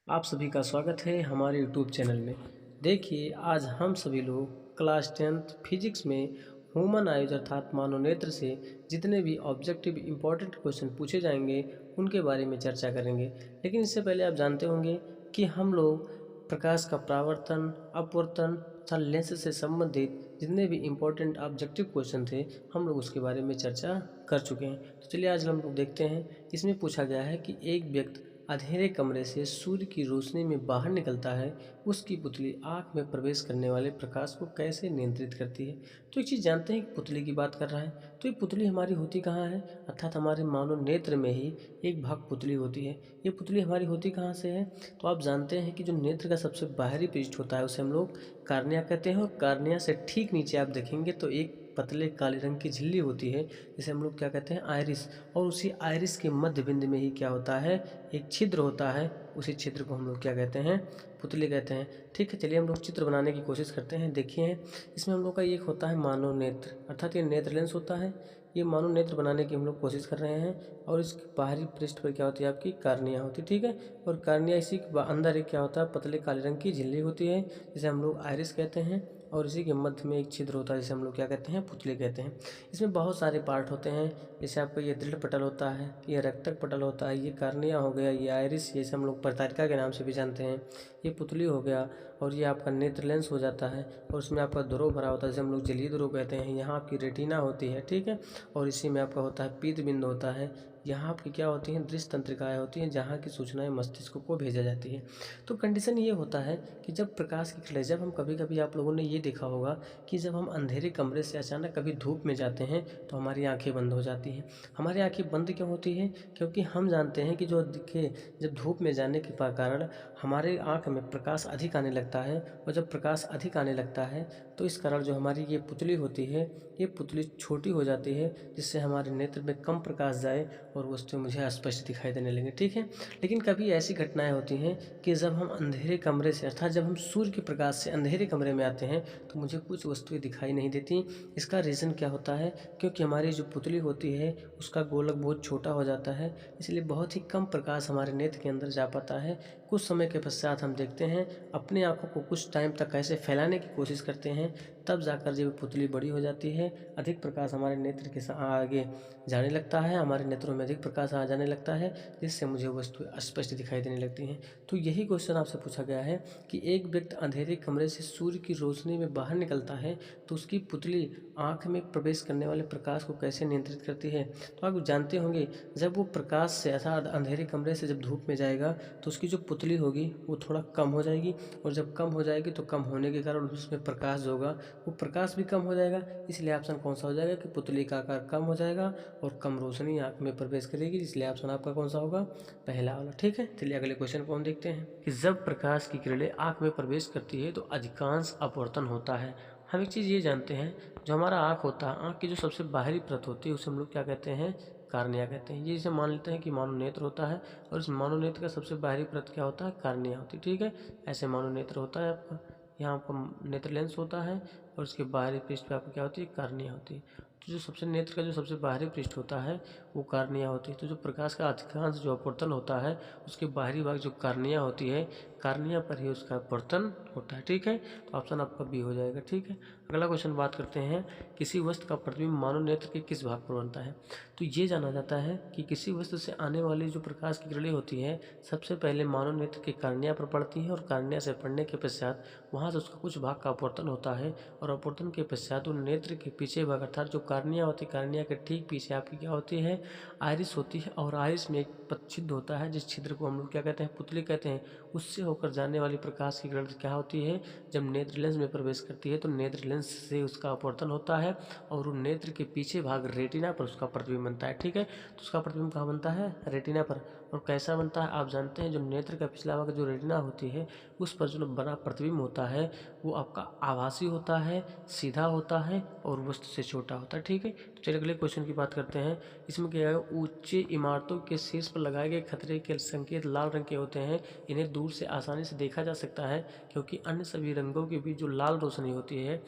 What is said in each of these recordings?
आप सभी का स्वागत है हमारे यूट्यूब चैनल में। देखिए, आज हम सभी लोग क्लास 10th फिजिक्स में ह्यूमन आइज अर्थात मानव नेत्र से जितने भी ऑब्जेक्टिव इम्पोर्टेंट क्वेश्चन पूछे जाएंगे उनके बारे में चर्चा करेंगे। लेकिन इससे पहले आप जानते होंगे कि हम लोग प्रकाश का परावर्तन, अपवर्तन तथा लेंस से संबंधित जितने भी इम्पोर्टेंट ऑब्जेक्टिव क्वेश्चन थे हम लोग उसके बारे में चर्चा कर चुके हैं। तो चलिए आज हम लोग देखते हैं। इसमें पूछा गया है कि एक व्यक्ति अंधेरे कमरे से सूर्य की रोशनी में बाहर निकलता है, उसकी पुतली आँख में प्रवेश करने वाले प्रकाश को कैसे नियंत्रित करती है। तो एक चीज़ जानते हैं कि पुतली की बात कर रहा है, तो ये पुतली हमारी होती कहाँ है, अर्थात हमारे मानव नेत्र में ही एक भाग पुतली होती है। ये पुतली हमारी होती कहाँ से है, तो आप जानते हैं कि जो नेत्र का सबसे बाहरी पृष्ठ होता है उसे हम लोग कार्निया कहते हैं, और कार्निया से ठीक नीचे आप देखेंगे तो एक पतले काले रंग की झिल्ली होती है जिसे हम लोग क्या कहते हैं, आइरिस। और उसी आइरिस के मध्य बिंदु में ही क्या होता है, एक छिद्र होता है। उसी छिद्र को हम लोग क्या कहते हैं, पुतली कहते हैं। ठीक है, चलिए हम लोग चित्र बनाने की कोशिश करते हैं। देखिए, इसमें हम लोग का एक होता है मानव नेत्र, अर्थात ये नेत्र लेंस होता है। ये मानव नेत्र बनाने की हम लोग कोशिश कर रहे हैं, और इस बाहरी पृष्ठ पर क्या होती है, आपकी कार्निया होती है। ठीक है, और कार्निया इसी के अंदर एक क्या होता है, पतले काले रंग की झिल्ली होती है जिसे हम लोग आइरिस कहते हैं, और इसी के मध्य में एक छिद्र होता है जिसे हम लोग क्या कहते हैं, पुतली कहते हैं। इसमें बहुत सारे पार्ट होते हैं, जैसे आपका ये दृढ़ पटल होता है, ये रक्तक पटल होता है, ये कार्निया हो गया, ये आइरिस, ये हम लोग प्रतारिका के नाम से भी जानते हैं, ये पुतली हो गया, और ये आपका नेत्र लेंस हो जाता है, और उसमें आपका ध्रुव भरा होता है जिसे हम लोग जलीय ध्रुव कहते हैं। यहाँ आपकी रेटिना होती है, ठीक है, और इसी में आपका होता है पीत बिंदु होता है। यहाँ आपकी क्या होती हैं, दृश्य तंत्रिकाएँ होती हैं जहाँ की सूचनाएं मस्तिष्क को भेजा जाती है। तो कंडीशन ये होता है कि जब प्रकाश की किरणें, जब हम कभी कभी आप लोगों ने ये देखा होगा कि जब हम अंधेरे कमरे से अचानक कभी धूप में जाते हैं तो हमारी आंखें बंद हो जाती हैं। हमारी आंखें बंद क्यों होती हैं, क्योंकि हम जानते हैं कि जो दिखे, जब धूप में जाने के कारण हमारे आँख में प्रकाश अधिक आने लगता है, और जब प्रकाश अधिक आने लगता है तो इस कारण जो हमारी ये पुतली होती है, ये पुतली छोटी हो जाती है, जिससे हमारे नेत्र में कम प्रकाश जाए और वस्तुएं मुझे स्पष्ट दिखाई देने लगे। ठीक है, लेकिन कभी ऐसी घटनाएं होती हैं कि जब हम अंधेरे कमरे से, अर्थात जब हम सूर्य के प्रकाश से अंधेरे कमरे में आते हैं तो मुझे कुछ वस्तुएं दिखाई नहीं देती। इसका रीज़न क्या होता है, क्योंकि हमारी जो पुतली होती है उसका गोलक बहुत छोटा हो जाता है, इसलिए बहुत ही कम प्रकाश हमारे नेत्र के अंदर जा पाता है। कुछ समय के पश्चात हम देखते हैं, अपने आँखों को कुछ टाइम तक ऐसे फैलाने की कोशिश करते हैं, तब जाकर जब पुतली बड़ी हो जाती है, अधिक प्रकाश हमारे नेत्र के आगे जाने लगता है, हमारे नेत्रों में अधिक प्रकाश आ जाने लगता है, जिससे मुझे वस्तु स्पष्ट दिखाई देने लगती हैं। तो यही क्वेश्चन आपसे पूछा गया है कि एक व्यक्ति अंधेरे कमरे से सूर्य की रोशनी में बाहर निकलता है तो उसकी पुतली आँख में प्रवेश करने वाले प्रकाश को कैसे नियंत्रित करती है। तो आप जानते होंगे, जब वो प्रकाश से, अर्थात अंधेरे कमरे से जब धूप में जाएगा तो उसकी जो पुतली होगी वो थोड़ा कम हो जाएगी, और जब कम हो जाएगी तो कम होने के कारण उसमें प्रकाश जो होगा वो प्रकाश भी कम हो जाएगा। इसलिए ऑप्शन कौन सा हो जाएगा कि पुतली का आकार कम हो जाएगा और कम रोशनी आँख में प्रवेश करेगी, इसलिए ऑप्शन आपका कौन सा होगा, पहला वाला। ठीक है, चलिए अगले क्वेश्चन को हम देखते हैं कि जब प्रकाश की किरणें आँख में प्रवेश करती है तो अधिकांश अपवर्तन होता है। हम एक चीज़ ये जानते हैं, जो हमारा आँख होता है, आँख की जो सबसे बाहरी परत होती है उसे हम लोग क्या कहते हैं, कार्निया कहते हैं। ये जैसे मान लेते हैं कि मानव नेत्र होता है, और इस मानव नेत्र का सबसे बाहरी परत क्या होता है, कार्निया होती है। ठीक है, ऐसे मानव नेत्र होता है आपका, यहाँ आपका नेत्र लेंस होता है, और उसके बाहरी पृष्ठ पे आपको क्या होती है, कार्निया होती है। तो जो सबसे नेत्र का जो सबसे बाहरी पृष्ठ होता है वो कार्निया होती है। तो जो प्रकाश का अधिकांश जो अपवर्तन होता है उसके बाहरी भाग जो कार्निया होती है, कार्निया पर ही उसका अपवर्तन होता है। ठीक है, तो ऑप्शन आपका बी हो जाएगा। ठीक है, अगला क्वेश्चन बात करते हैं, किसी वस्तु का प्रतिबिंब मानव नेत्र के किस भाग पर बनता है। तो ये जाना जाता है कि किसी वस्तु से आने वाली जो प्रकाश की किरणें होती है सबसे पहले मानव नेत्र के कार्निया पर पड़ती है, और कार्निया से पड़ने के पश्चात वहाँ से उसका कुछ भाग का अपवर्तन होता है, और अपवर्तन के पश्चात उन नेत्र के पीछे भाग, अर्थात जो कार्निया होती है, कार्निया के ठीक पीछे आपकी क्या होती है, आइरिस होती है, और आइरिस में एक छिद्र होता है, जिस छिद्र को हम लोग क्या कहते हैं, पुतली कहते हैं। उससे होकर जाने वाली प्रकाश की किरण क्या होती है, जब नेत्र लेंस में प्रवेश करती है तो नेत्र लेंस से उसका अपवर्तन होता है, और उन नेत्र के पीछे भाग रेटिना पर उसका प्रतिबिंब बनता है। ठीक है, तो उसका प्रतिबिंब कहाँ बनता है, रेटिना पर। और कैसा बनता है, आप जानते हैं, जो नेत्र का पिछला भाग जो रेटिना होती है उस पर जो बना प्रतिबिंब होता है वो आपका आभासी होता है, सीधा होता है, और वस्तु से छोटा होता है। ठीक है, तो चलिए अगले क्वेश्चन की बात करते हैं। इसमें क्या है, ऊंची इमारतों के शीर्ष पर लगाए गए खतरे के संकेत लाल रंग के होते हैं। इन्हें दूर से आसानी से देखा जा सकता है, क्योंकि अन्य सभी रंगों के बीच जो लाल रोशनी होती है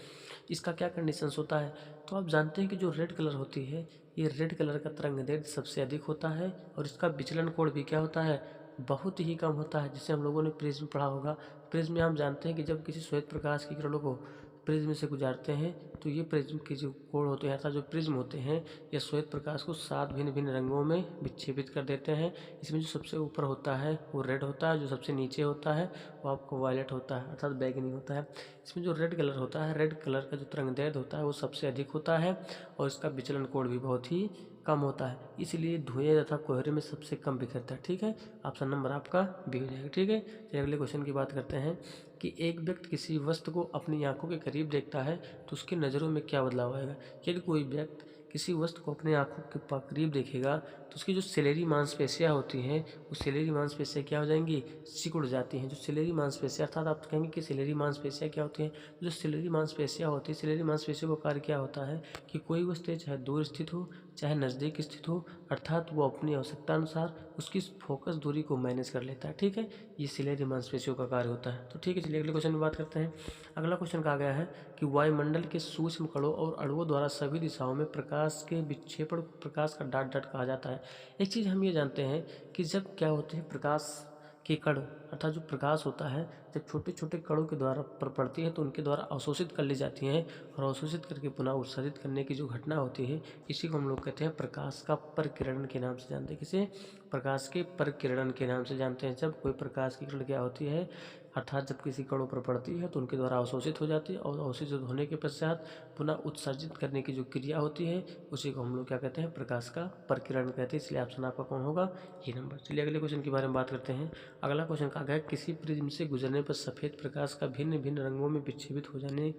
इसका क्या कंडीशंस होता है। तो आप जानते हैं कि जो रेड कलर होती है, ये रेड कलर का तरंग दैर्ध्य सबसे अधिक होता है, और इसका विचलन कोण भी क्या होता है, बहुत ही कम होता है, जिसे हम लोगों ने प्रिज्म पढ़ा होगा। प्रिज्म में हम जानते हैं कि जब किसी श्वेत प्रकाश की किरणों को प्रिज्म से गुजारते हैं तो ये प्रिज्म के जो कोण होते हैं अर्थात जो प्रिज्म होते हैं ये श्वेत प्रकाश को 7 भिन्न भिन्न रंगों में विक्षेपित कर देते हैं। इसमें जो सबसे ऊपर होता है वो रेड होता है, जो सबसे नीचे होता है वो आपको वायलेट होता है अर्थात बैगनी होता है। इसमें जो रेड कलर होता है, रेड कलर का जो तरंगदैर्घ्य होता है वो सबसे अधिक होता है और इसका विचलन कोण भी बहुत ही कम होता है, इसलिए धुएं तथा कोहरे में सबसे कम बिखरता है। ठीक है, ऑप्शन नंबर आपका बी हो जाएगा। ठीक है, चलिए अगले क्वेश्चन की बात करते हैं कि एक व्यक्ति किसी वस्तु को अपनी आंखों के करीब देखता है तो उसकी नज़रों में क्या बदलाव आएगा। यदि कोई व्यक्ति किसी वस्तु को अपने आंखों के करीब देखेगा तो उसकी जो सिलेरी मांसपेशियाँ होती हैं वो सिलेरी मांसपेशियाँ क्या हो जाएंगी, सिकुड़ जाती हैं। जो सिलेरी मांसपेशियाँ अर्थात आप कहेंगे कि सिलेरी मांसपेशियाँ क्या होती हैं। जो सिलेरी मांसपेशियाँ होती है, सिलेरी मांसपेशियों का कार्य क्या होता है कि कोई वस्तु चाहे दूर स्थित हो चाहे नज़दीक स्थित हो अर्थात वो अपनी आवश्यकता अनुसार उसकी फोकस दूरी को मैनेज कर लेता है। ठीक है, ये सिलेरी मांसपेशियों का कार्य होता है। तो ठीक है, चलिए अगले क्वेश्चन में बात करते हैं। अगला क्वेश्चन कहा गया है कि वायुमंडल के सूक्ष्म कणों और अणुओं द्वारा सभी दिशाओं में प्रकाश के विक्षेपण को प्रकाश का डाट डाट कहा जाता है। एक चीज़ हम ये जानते हैं कि जब क्या होते हैं प्रकाश के कण अर्थात जो प्रकाश होता है जब छोटे छोटे कणों के द्वारा पड़ती है तो उनके द्वारा अवशोषित कर ली जाती हैं और अवशोषित करके पुनः उत्सर्जित करने की जो घटना होती है इसी को हम लोग कहते हैं प्रकाश का परिकिरण के नाम से जानते हैं। किसे, प्रकाश के परिकिरण के नाम से जानते हैं। जब कोई प्रकाश की किरण क्या होती है अर्थात जब किसी कणों पर पड़ती है तो उनके द्वारा अवशोषित हो जाती है और अवशोषित होने के पश्चात पुनः उत्सर्जित करने की जो क्रिया होती है उसी को हम लोग क्या कहते हैं, प्रकाश का परिकिरण कहते हैं। इसलिए ऑप्शन आपका कौन होगा, ये नंबर। चलिए अगले क्वेश्चन के बारे में बात करते हैं। अगला क्वेश्चन कहा गया किसी प्रिज्म से गुजरने पर सफ़ेद प्रकाश का भिन्न भिन्न रंगों में विक्षेपित हो जाने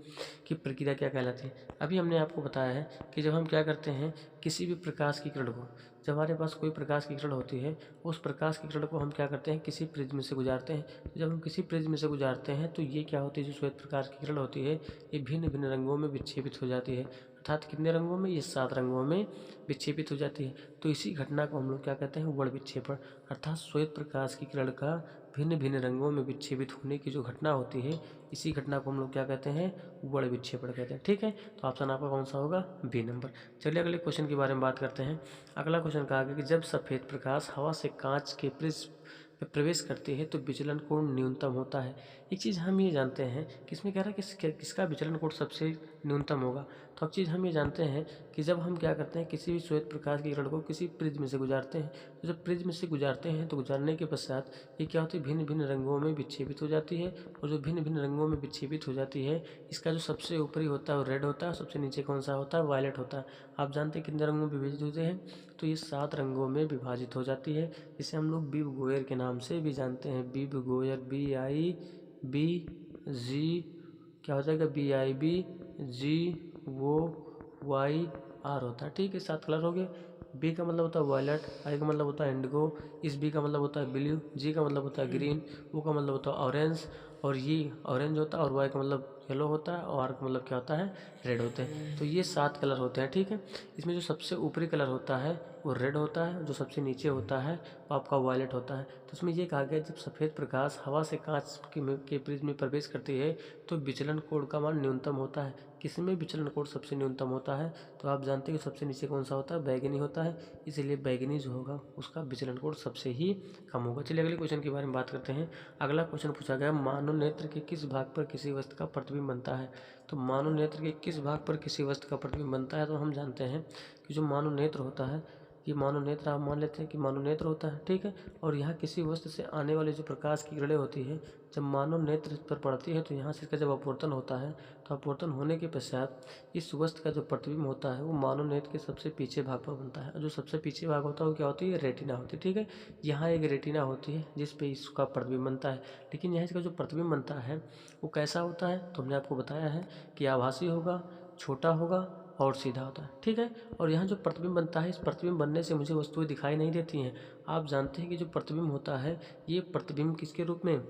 की प्रक्रिया क्या कहलाती है। अभी हमने आपको बताया है कि जब हम क्या करते हैं किसी भी प्रकाश की किरण को, जब हमारे पास कोई प्रकाश की किरण होती है उस प्रकाश की किरण को हम क्या करते हैं किसी प्रिज्म से गुजारते हैं। तो जब हम किसी प्रिज्म से गुजारते हैं तो ये क्या होती है, जो श्वेत प्रकाश की किरण होती है ये भिन्न भिन्न रंगों में विक्षेपित हो जाती है अर्थात कितने रंगों में, ये 7 रंगों में विक्षेपित हो जाती है। तो इसी घटना को हम लोग क्या कहते हैं, वर्ण विक्षेपण अर्थात श्वेत प्रकाश की किरण का भिन्न भिन्न रंगों में विक्षेपित होने की जो घटना होती है इसी घटना को हम लोग क्या कहते हैं, वर्ण विक्षेपण कहते हैं। ठीक है, तो ऑप्शन आपका कौन सा होगा, बी नंबर। चलिए अगले क्वेश्चन के बारे में बात करते हैं। अगला क्वेश्चन कहा गया कि जब सफ़ेद प्रकाश हवा से कांच के प्रिज्म में प्रवेश करती है तो विचलन कोण न्यूनतम होता है। एक चीज़ हम ये जानते हैं कि इसमें कह रहा है कि किसका विचलन कोण सबसे न्यूनतम होगा। तो अब चीज़ हम ये जानते हैं कि जब हम क्या करते हैं किसी भी श्वेत प्रकाश की किरण को किसी प्रिज्म से गुजारते हैं तो जब प्रिज्म से गुजारते हैं तो गुजारने के पश्चात ये क्या होती है, भिन्न भिन्न रंगों में विक्षेपित हो जाती है और जो भिन्न भिन्न रंगों में विक्षेपित हो जाती है इसका जो सबसे ऊपरी होता है वो रेड होता है, सबसे नीचे कौन सा होता है, वायलेट होता है। आप जानते हैं कितने रंगों में विभाजित होते हैं, तो ये 7 रंगों में विभाजित हो जाती है। इसे हम लोग बीब गोयर के नाम से भी जानते हैं। बीब गोयर, BIBG क्या हो जाएगा, BIBGOYR होता है। ठीक है, 7 कलर हो गए। बी का मतलब होता है वायलेट, आई का मतलब होता है इंडिगो, इस बी का मतलब होता है ब्लू, जी का मतलब होता है ग्रीन, ओ का मतलब होता है ऑरेंज और ये ऑरेंज होता है और वाई का मतलब येलो होता है और आर का मतलब क्या होता है, रेड होते हैं। तो ये 7 कलर होते हैं। ठीक है, इसमें जो सबसे ऊपरी कलर होता है वो रेड होता है, जो सबसे नीचे होता है वो आपका वायलेट होता है। तो इसमें ये कहा गया जब सफ़ेद प्रकाश हवा से कांच के प्रिज्म में प्रवेश करती है तो विचलन कोण का मान न्यूनतम होता है। किसमें विचलन कोण सबसे न्यूनतम होता है, तो आप जानते हैं कि सबसे नीचे कौन सा होता है, बैगनी होता है, इसलिए बैगनी जो होगा उसका विचलन कोण सबसे ही कम होगा। चलिए अगले क्वेश्चन के बारे में बात करते हैं। अगला क्वेश्चन पूछा गया मानव नेत्र के किस भाग पर किसी वस्तु का प्रतिबिंब बनता है। तो मानव नेत्र के किस भाग पर किसी वस्तु का प्रतिबिंब बनता है, तो हम जानते हैं कि जो मानव नेत्र होता है ये मानव नेत्र आप मान लेते हैं कि मानव नेत्र होता है। ठीक है, और यहाँ किसी वस्तु से आने वाली जो प्रकाश की किरणें होती है जब मानव नेत्र पर पड़ती है तो यहाँ से इसका जब अपवर्तन होता है तो अपवर्तन होने के पश्चात इस वस्तु का जो प्रतिबिंब होता है वो मानव नेत्र के सबसे पीछे भाग पर बनता है। जो सबसे पीछे भाग होता है वो क्या होती है, रेटिना होती है। ठीक है, यहाँ एक रेटिना होती है जिस पे इसका प्रतिबिंब बनता है, लेकिन यहाँ इसका जो प्रतिबिंब बनता है वो कैसा होता है, तो हमने आपको बताया है कि आभासी होगा, छोटा होगा और सीधा होता है। ठीक है, और यहाँ जो प्रतिबिंब बनता है इस प्रतिबिंब बनने से मुझे वस्तुएं दिखाई नहीं देती हैं। आप जानते हैं कि जो प्रतिबिंब होता है ये प्रतिबिंब किसके रूप में,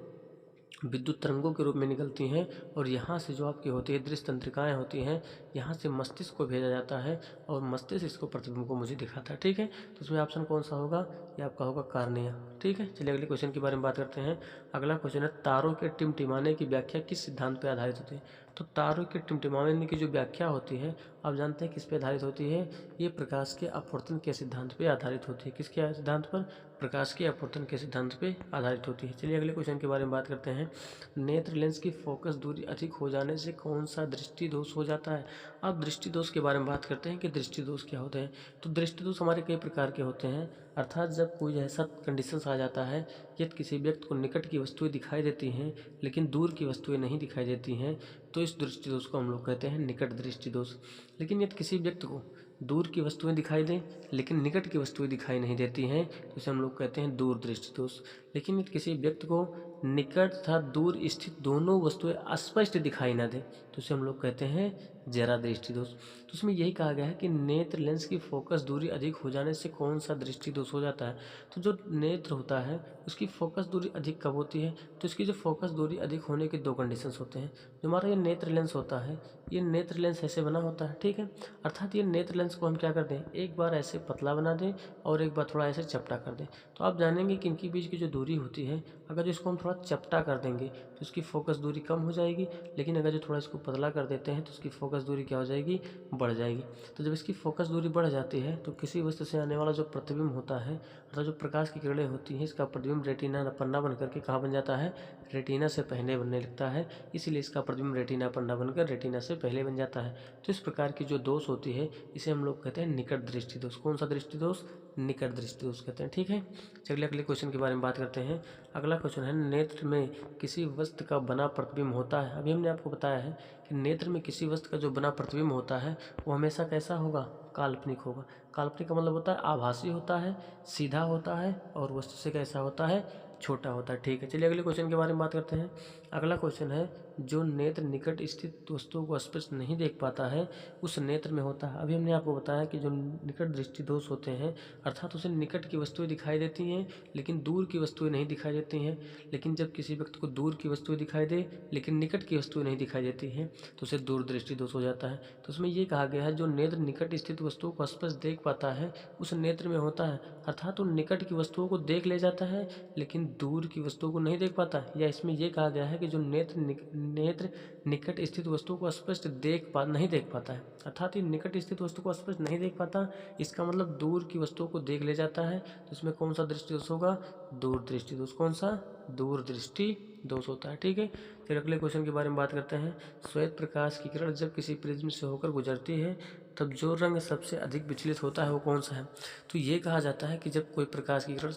विद्युत तरंगों के रूप में निकलती हैं और यहाँ से जो आपकी होती है दृश्य तंत्रिकाएँ होती हैं यहाँ से मस्तिष्क को भेजा जाता है और मस्तिष्क इसको प्रतिबिंब को मुझे दिखाता है। ठीक है, तो इसमें ऑप्शन कौन सा होगा, ये आपका होगा कार्निया। ठीक है, चलिए अगले क्वेश्चन के बारे में बात करते हैं। अगला क्वेश्चन है तारों के टिमटिमाने की व्याख्या किस सिद्धांत पर आधारित होती है। तो तारों के टिमटिमाने की जो व्याख्या होती है, आप जानते हैं किस पे आधारित होती है? ये प्रकाश के अपवर्तन के सिद्धांत पे आधारित होती है। किसके सिद्धांत पर? प्रकाश के अपवर्तन के सिद्धांत पे आधारित होती है। चलिए अगले क्वेश्चन के बारे में बात करते हैं। नेत्र लेंस की फोकस दूरी अधिक हो जाने से कौन सा दृष्टि दोष हो जाता है? अब दृष्टि दोष के बारे में बात करते हैं कि दृष्टि दोष क्या होते हैं। तो दृष्टि दोष हमारे कई प्रकार के होते हैं, अर्थात जब कोई ऐसा कंडीशंस आ जाता है यदि किसी व्यक्ति को निकट की वस्तुएं दिखाई देती हैं लेकिन दूर की वस्तुएं नहीं दिखाई देती हैं, तो इस दृष्टि दोष को हम लोग कहते हैं निकट दृष्टि दोष। लेकिन यदि किसी व्यक्ति को दूर की वस्तुएं दिखाई दें लेकिन निकट की वस्तुएं दिखाई नहीं देती हैं, तो इसे हम लोग कहते हैं दूर दृष्टि दोष। लेकिन यदि किसी व्यक्ति को निकट तथा दूर स्थित दोनों वस्तुएं अस्पष्ट दिखाई न दें, तो इसे हम लोग कहते हैं जरा दृष्टि दोष। तो उसमें यही कहा गया है कि नेत्र लेंस की फोकस दूरी अधिक हो जाने से कौन सा दृष्टि दोष हो जाता है। तो जो नेत्र होता है उसकी फोकस दूरी अधिक कब होती है? तो इसकी जो फोकस दूरी अधिक होने के दो कंडीशंस होते हैं। जो हमारा ये नेत्र लेंस होता है, ये नेत्र लेंस ऐसे बना होता है, ठीक है। अर्थात ये नेत्र लेंस को हम क्या कर दें, एक बार ऐसे पतला बना दें और एक बार थोड़ा ऐसे चपटा कर दें, तो आप जानेंगे कि इनके बीच की जो दूरी होती है, अगर इसको हम थोड़ा चपटा कर देंगे तो इसकी फोकस दूरी कम हो जाएगी, लेकिन अगर जो थोड़ा इसको पतला कर देते हैं तो इसकी फोकस दूरी क्या हो जाएगी, बढ़ जाएगी। तो जब इसकी फोकस दूरी बढ़ जाती है तो किसी वस्तु से आने वाला जो प्रतिबिंब होता है, अर्थात जो प्रकाश की किरणें होती हैं, इसका प्रतिबिंब रेटिना पन्ना बन करके कहाँ बन जाता है, रेटिना से पहले बनने लगता है। इसीलिए इसका प्रतिबिंब रेटिना पन्ना बनकर रेटिना से पहले बन जाता है। तो इस प्रकार की जो दोष होती है इसे हम लोग कहते हैं निकट दृष्टि दोष। कौन सा दृष्टि दोष? निकट दृष्टि दोष कहते हैं, ठीक है। चलिए अगले क्वेश्चन के बारे में बात करते हैं। अगला क्वेश्चन है, नेत्र में किसी वस्तु का बना प्रतिबिंब होता है। अभी हमने आपको बताया है कि नेत्र में किसी वस्तु का जो बना प्रतिबिंब होता है वो हमेशा कैसा होगा, काल्पनिक होगा। काल्पनिक का मतलब होता है आभासी होता है, सीधा होता है और वस्तु से कैसा होता है, छोटा होता है, ठीक है। चलिए अगले क्वेश्चन के बारे में बात करते हैं। अगला क्वेश्चन है, जो नेत्र निकट स्थित वस्तुओं को स्पष्ट नहीं देख पाता है उस नेत्र में होता है। अभी हमने आपको बताया कि जो निकट दृष्टि दोष होते हैं, अर्थात उसे निकट की वस्तुएं दिखाई देती हैं लेकिन दूर की वस्तुएं नहीं दिखाई देती हैं। लेकिन जब किसी व्यक्ति को दूर की वस्तुएं दिखाई दे लेकिन निकट की वस्तुएं नहीं दिखाई देती हैं, तो उसे दूर दृष्टि दोष हो जाता है। तो उसमें ये कहा गया है, जो नेत्र निकट स्थित वस्तुओं को स्पष्ट देख पाता है उस नेत्र में होता है, अर्थात वो निकट की वस्तुओं को देख ले जाता है लेकिन दूर की वस्तुओं को नहीं देख पाता। या इसमें यह कहा गया है कि जो नेत्र निकट स्थित वस्तुओं को स्पष्ट नहीं देख पाता है, अर्थात ये निकट स्थित वस्तु को स्पष्ट नहीं देख पाता, इसका मतलब दूर की वस्तुओं को देख ले जाता है। तो इसमें कौन सा दृष्टि दोष होगा, दूर दृष्टि दोष। कौन सा, दूर दृष्टि दोष होता है, ठीक है। फिर अगले क्वेश्चन के बारे में बात करते हैं। श्वेत प्रकाश की किरण जब किसी प्रिज्म से होकर गुजरती है तब जो रंग सबसे अधिक विचलित होता है वो कौन सा है। तो ये कहा जाता है कि जब कोई प्रकाश की किरण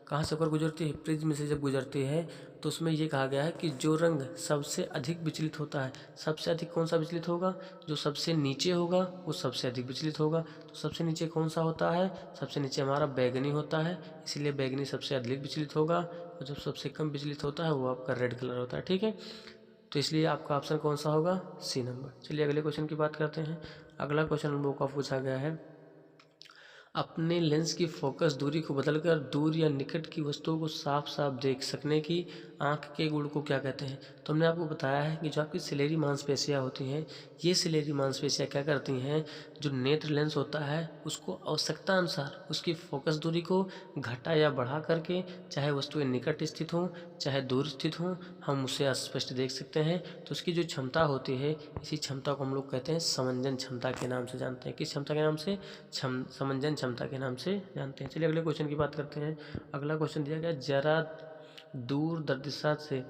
कहाँ से होकर गुजरती है, प्रिज्म से जब गुजरती है, तो उसमें ये कहा गया है कि जो रंग सबसे अधिक विचलित होता है, सबसे अधिक कौन सा विचलित होगा, जो सबसे नीचे होगा वो सबसे अधिक विचलित होगा। तो सबसे नीचे कौन सा होता है, सबसे नीचे हमारा बैगनी होता है, इसलिए बैगनी सबसे अधिक विचलित होगा। और जब सबसे कम विचलित होता है वो आपका रेड कलर होता है, ठीक है। तो इसलिए आपका ऑप्शन कौन सा होगा, सी नंबर। चलिए अगले क्वेश्चन की बात करते हैं। अगला क्वेश्चन हम लोगों का पूछा गया है, अपने लेंस की फोकस दूरी को बदलकर दूर या निकट की वस्तुओं को साफ साफ देख सकने की आँख के गुण को क्या कहते हैं। तो हमने आपको बताया है कि जो आपकी सिलेरी मांसपेशियाँ होती हैं, ये सिलेरी मांसपेशियाँ क्या करती हैं, जो नेत्र लेंस होता है उसको आवश्यकता अनुसार उसकी फोकस दूरी को घटा या बढ़ा करके, चाहे वस्तुएं निकट स्थित हों चाहे दूर स्थित हों, हम उसे स्पष्ट देख सकते हैं। तो उसकी जो क्षमता होती है, इसी क्षमता को हम लोग कहते हैं समंजन क्षमता के नाम से जानते हैं। किस क्षमता के नाम से, समंजन क्षमता के नाम से जानते हैं। चलिए अगले क्वेश्चन की बात करते हैं। अगला क्वेश्चन दिया गया, जरा दूर दर्दिशा से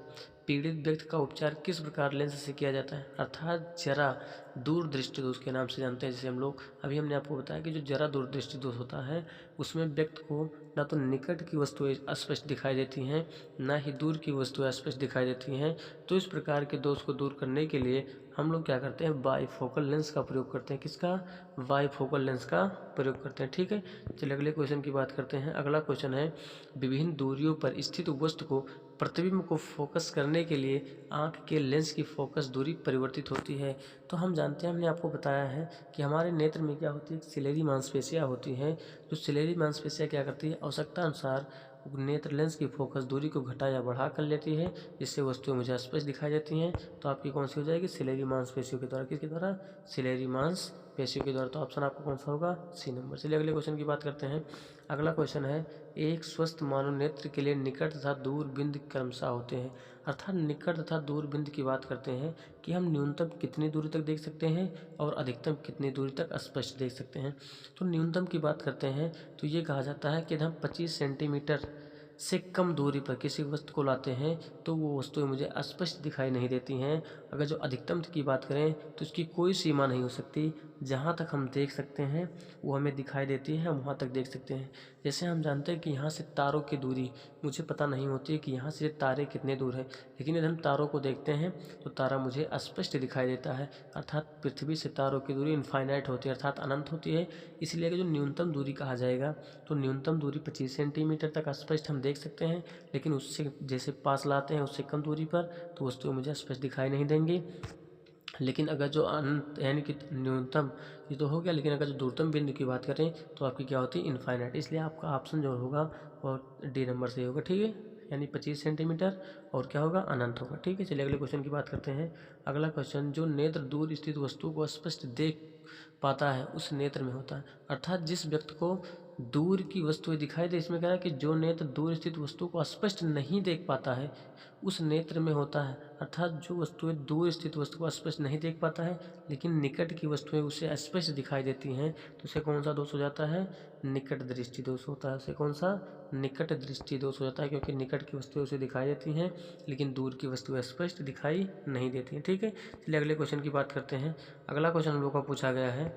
पीड़ित व्यक्ति का उपचार किस प्रकार लेंस से किया जाता है। अर्थात जरा दूर दृष्टि दोष के नाम से जानते हैं। जैसे हम लोग अभी हमने आपको बताया कि जो जरा दूर दृष्टि दोष होता है उसमें व्यक्ति को ना तो निकट की वस्तुएं स्पष्ट दिखाई देती हैं, ना ही दूर की वस्तुएं स्पष्ट दिखाई देती हैं। तो इस प्रकार के दोष को दूर करने के लिए हम लोग क्या करते हैं, बाईफोकल लेंस का प्रयोग करते हैं। किसका, बाईफोकल लेंस का प्रयोग करते हैं, ठीक है। चलिए अगले क्वेश्चन की बात करते हैं। अगला क्वेश्चन है, विभिन्न दूरियों पर स्थित वस्तु को प्रतिबिंब को फोकस करने के लिए आँख के लेंस की फोकस दूरी परिवर्तित होती है। तो हम जानते हैं, हमने आपको बताया है कि हमारे नेत्र में क्या होती है, सिलेरी मांसपेशियाँ होती हैं। जो सिलेरी मांसपेशियाँ क्या करती है, आवश्यकता अनुसार नेत्र लेंस की फोकस दूरी को घटा या बढ़ा कर लेती है, जिससे वस्तुएं मुझे स्पष्ट दिखाई देती हैं। तो आपकी कौन सी हो जाएगी, सिलेरी मांसपेशियों के द्वारा। किसके द्वारा, सिलेरी मांसपेशियों पेशियों के द्वारा। तो ऑप्शन आपका कौन सा होगा? C number. चलिए अगले क्वेश्चन की बात करते हैं। अगला क्वेश्चन है, एक स्वस्थ मानव नेत्र के लिए निकट तथा दूर बिंदु क्रमशः होते हैं। अर्थात निकट तथा दूर बिंदु की बात करते हैं कि हम न्यूनतम कितनी दूरी तक देख सकते हैं और अधिकतम कितनी दूरी तक स्पष्ट देख सकते हैं। तो न्यूनतम की बात करते हैं तो ये कहा जाता है कि हम 25 सेंटीमीटर से कम दूरी पर किसी वस्तु को लाते हैं तो वो वस्तुएं मुझे स्पष्ट दिखाई नहीं देती हैं। अगर जो अधिकतम की बात करें तो इसकी कोई सीमा नहीं हो सकती। जहाँ तक हम देख सकते हैं वो हमें दिखाई देती है, हम वहाँ तक देख सकते हैं। जैसे हम जानते हैं कि यहाँ से तारों की दूरी मुझे पता नहीं होती कि यहाँ से तारे कितने दूर हैं, लेकिन यदि हम तारों को देखते हैं तो तारा मुझे स्पष्ट दिखाई देता है। अर्थात पृथ्वी से तारों की दूरी इनफाइनाइट होती है, अर्थात अनंत होती है। इसलिए कि जो न्यूनतम दूरी कहा जाएगा तो न्यूनतम दूरी 25 सेंटीमीटर तक स्पष्ट हम देख सकते हैं, लेकिन उससे जैसे पास लाते हैं उससे कम दूरी पर तो वस्तुएं मुझे स्पष्ट दिखाई नहीं देंगी। लेकिन अगर जो अनंत यानी कि न्यूनतम ये तो हो गया, लेकिन अगर जो दूरतम बिंदु की बात करें तो आपकी क्या होती है? इनफाइनाइट। इसलिए आपका ऑप्शन जो होगा और डी नंबर से होगा, ठीक है, यानी 25 सेंटीमीटर और क्या होगा? अनंत होगा, ठीक है। चलिए अगले क्वेश्चन की बात करते हैं। अगला क्वेश्चन, जो नेत्र दूर स्थित वस्तु को स्पष्ट देख पाता है उस नेत्र में होता है। अर्थात जिस व्यक्ति को दूर की वस्तुएं दिखाई दे, इसमें कह रहा है कि जो नेत्र दूर स्थित वस्तु को स्पष्ट नहीं देख पाता है उस नेत्र में होता है। अर्थात जो वस्तुएं दूर स्थित वस्तु को स्पष्ट नहीं देख पाता है लेकिन निकट की वस्तुएं उसे स्पष्ट दिखाई देती हैं तो उसे कौन सा दोष हो जाता है? निकट दृष्टि दोष होता है। उसे कौन सा? निकट दृष्टि दोष हो जाता है, क्योंकि निकट की वस्तुएं उसे दिखाई देती हैं लेकिन दूर की वस्तुएं स्पष्ट दिखाई नहीं देती हैं, ठीक है। चलिए अगले क्वेश्चन की बात करते हैं। अगला क्वेश्चन हम लोग का पूछा गया है,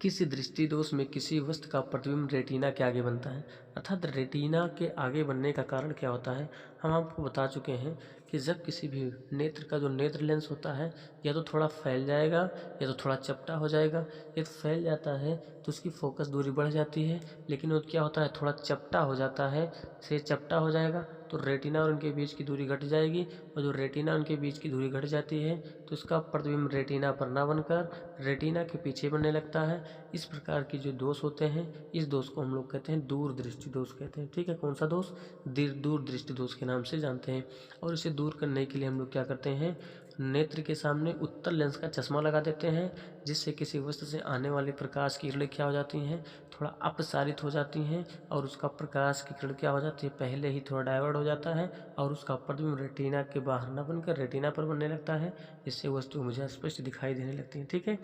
किस दृष्टि दोष में किसी वस्तु का प्रतिबिंब रेटिना के आगे बनता है। अर्थात रेटिना के आगे बनने का कारण क्या होता है? हम आपको बता चुके हैं कि जब किसी भी नेत्र का जो नेत्र लेंस होता है या तो थोड़ा फैल जाएगा या तो थोड़ा चपटा हो जाएगा। यदि फैल जाता है तो उसकी फोकस दूरी बढ़ जाती है, लेकिन वो क्या होता है? थोड़ा चपटा हो जाता है, से चपटा हो जाएगा तो रेटिना और उनके बीच की दूरी घट जाएगी, और जो रेटिना उनके बीच की दूरी घट जाती है तो इसका प्रतिबिंब रेटिना पर ना बनकर रेटिना के पीछे बनने लगता है। इस प्रकार के जो दोष होते हैं इस दोष को हम लोग कहते हैं दूर दृष्टि दोष कहते हैं, ठीक है। कौन सा दोष? दूर दृष्टि दोष के नाम से जानते हैं। और इसे दूर करने के लिए हम लोग क्या करते हैं? नेत्र के सामने उत्तल लेंस का चश्मा लगा देते हैं, जिससे किसी वस्तु से आने वाली प्रकाश की किरणें क्या हो जाती हैं? थोड़ा अपसारित हो जाती हैं, और उसका प्रकाश की किरण क्या हो जाती है? पहले ही थोड़ा डाइवर्ट हो जाता है और उसका प्रतिबिंब रेटिना के बाहर न बनकर रेटिना पर बनने लगता है, जिससे वस्तु मुझे स्पष्ट दिखाई देने लगती है, ठीक है।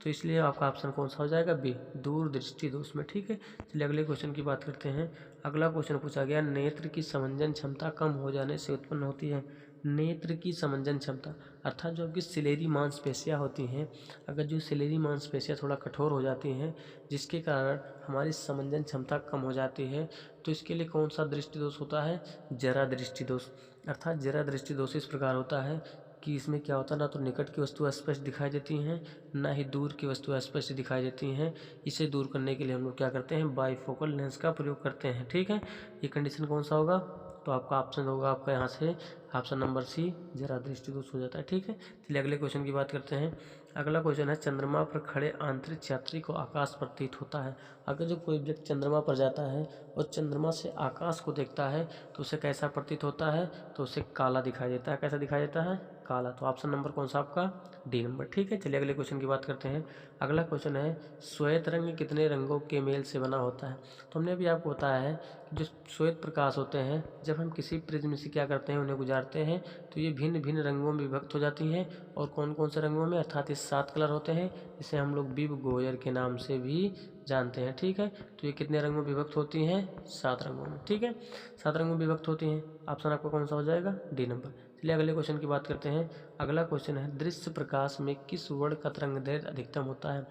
तो इसलिए आपका ऑप्शन कौन सा हो जाएगा? बी, दूर दृष्टि दोष में, ठीक है। चलिए अगले क्वेश्चन की बात करते हैं। अगला क्वेश्चन पूछा गया, नेत्र की समंजन क्षमता कम हो जाने से उत्पन्न होती है। नेत्र की समंजन क्षमता अर्थात जो आपकी सिलेरी मांसपेशियाँ होती हैं, अगर जो सिलेरी मांसपेशियाँ थोड़ा कठोर हो जाती हैं जिसके कारण हमारी समंजन क्षमता कम हो जाती है, तो इसके लिए कौन सा दृष्टि दोष होता है? जरा दृष्टि दोष। अर्थात जरा दृष्टि दोष इस प्रकार होता है कि इसमें क्या होता है, ना तो निकट की वस्तु स्पष्ट दिखाई देती हैं, ना ही दूर की वस्तु स्पष्ट दिखाई देती हैं। इसे दूर करने के लिए हम लोग क्या करते हैं? बाईफोकल लेंस का प्रयोग करते हैं, ठीक है। ये कंडीशन कौन सा होगा? तो आपका ऑप्शन होगा आपका यहाँ से ऑप्शन नंबर सी, जरा दृष्टि दोष हो जाता है, ठीक है। चलिए अगले क्वेश्चन की बात करते हैं। अगला क्वेश्चन है, चंद्रमा पर खड़े आंतरिक यात्री को आकाश प्रतीत होता है। अगर जो कोई व्यक्ति चंद्रमा पर जाता है और चंद्रमा से आकाश को देखता है तो उसे कैसा प्रतीत होता है? तो उसे काला दिखाई देता है। कैसा दिखाई देता है? काला। तो ऑप्शन नंबर कौन सा आपका? डी नंबर, ठीक है। चलिए अगले क्वेश्चन की बात करते हैं। अगला क्वेश्चन है, श्वेत रंग कितने रंगों के मेल से बना होता है। तो हमने अभी आपको बताया है कि जो श्वेत प्रकाश होते हैं जब हम किसी प्रिज्म से क्या करते हैं, उन्हें गुजारते हैं तो ये भिन्न भिन्न रंगों में विभक्त हो जाती हैं। और कौन कौन से रंगों में? अर्थात ये 7 कलर होते हैं, जिसे हम लोग विव गोयर के नाम से भी जानते हैं, ठीक है। तो ये कितने रंगों में विभक्त होती हैं? 7 रंगों में, ठीक है। 7 रंगों में विभक्त होती हैं। ऑप्शन आपका कौन सा हो जाएगा? D number. चलिए अगले क्वेश्चन की बात करते हैं। अगला क्वेश्चन है, दृश्य प्रकाश में किस वर्ण का तरंगदैर्घ्य अधिकतम होता है।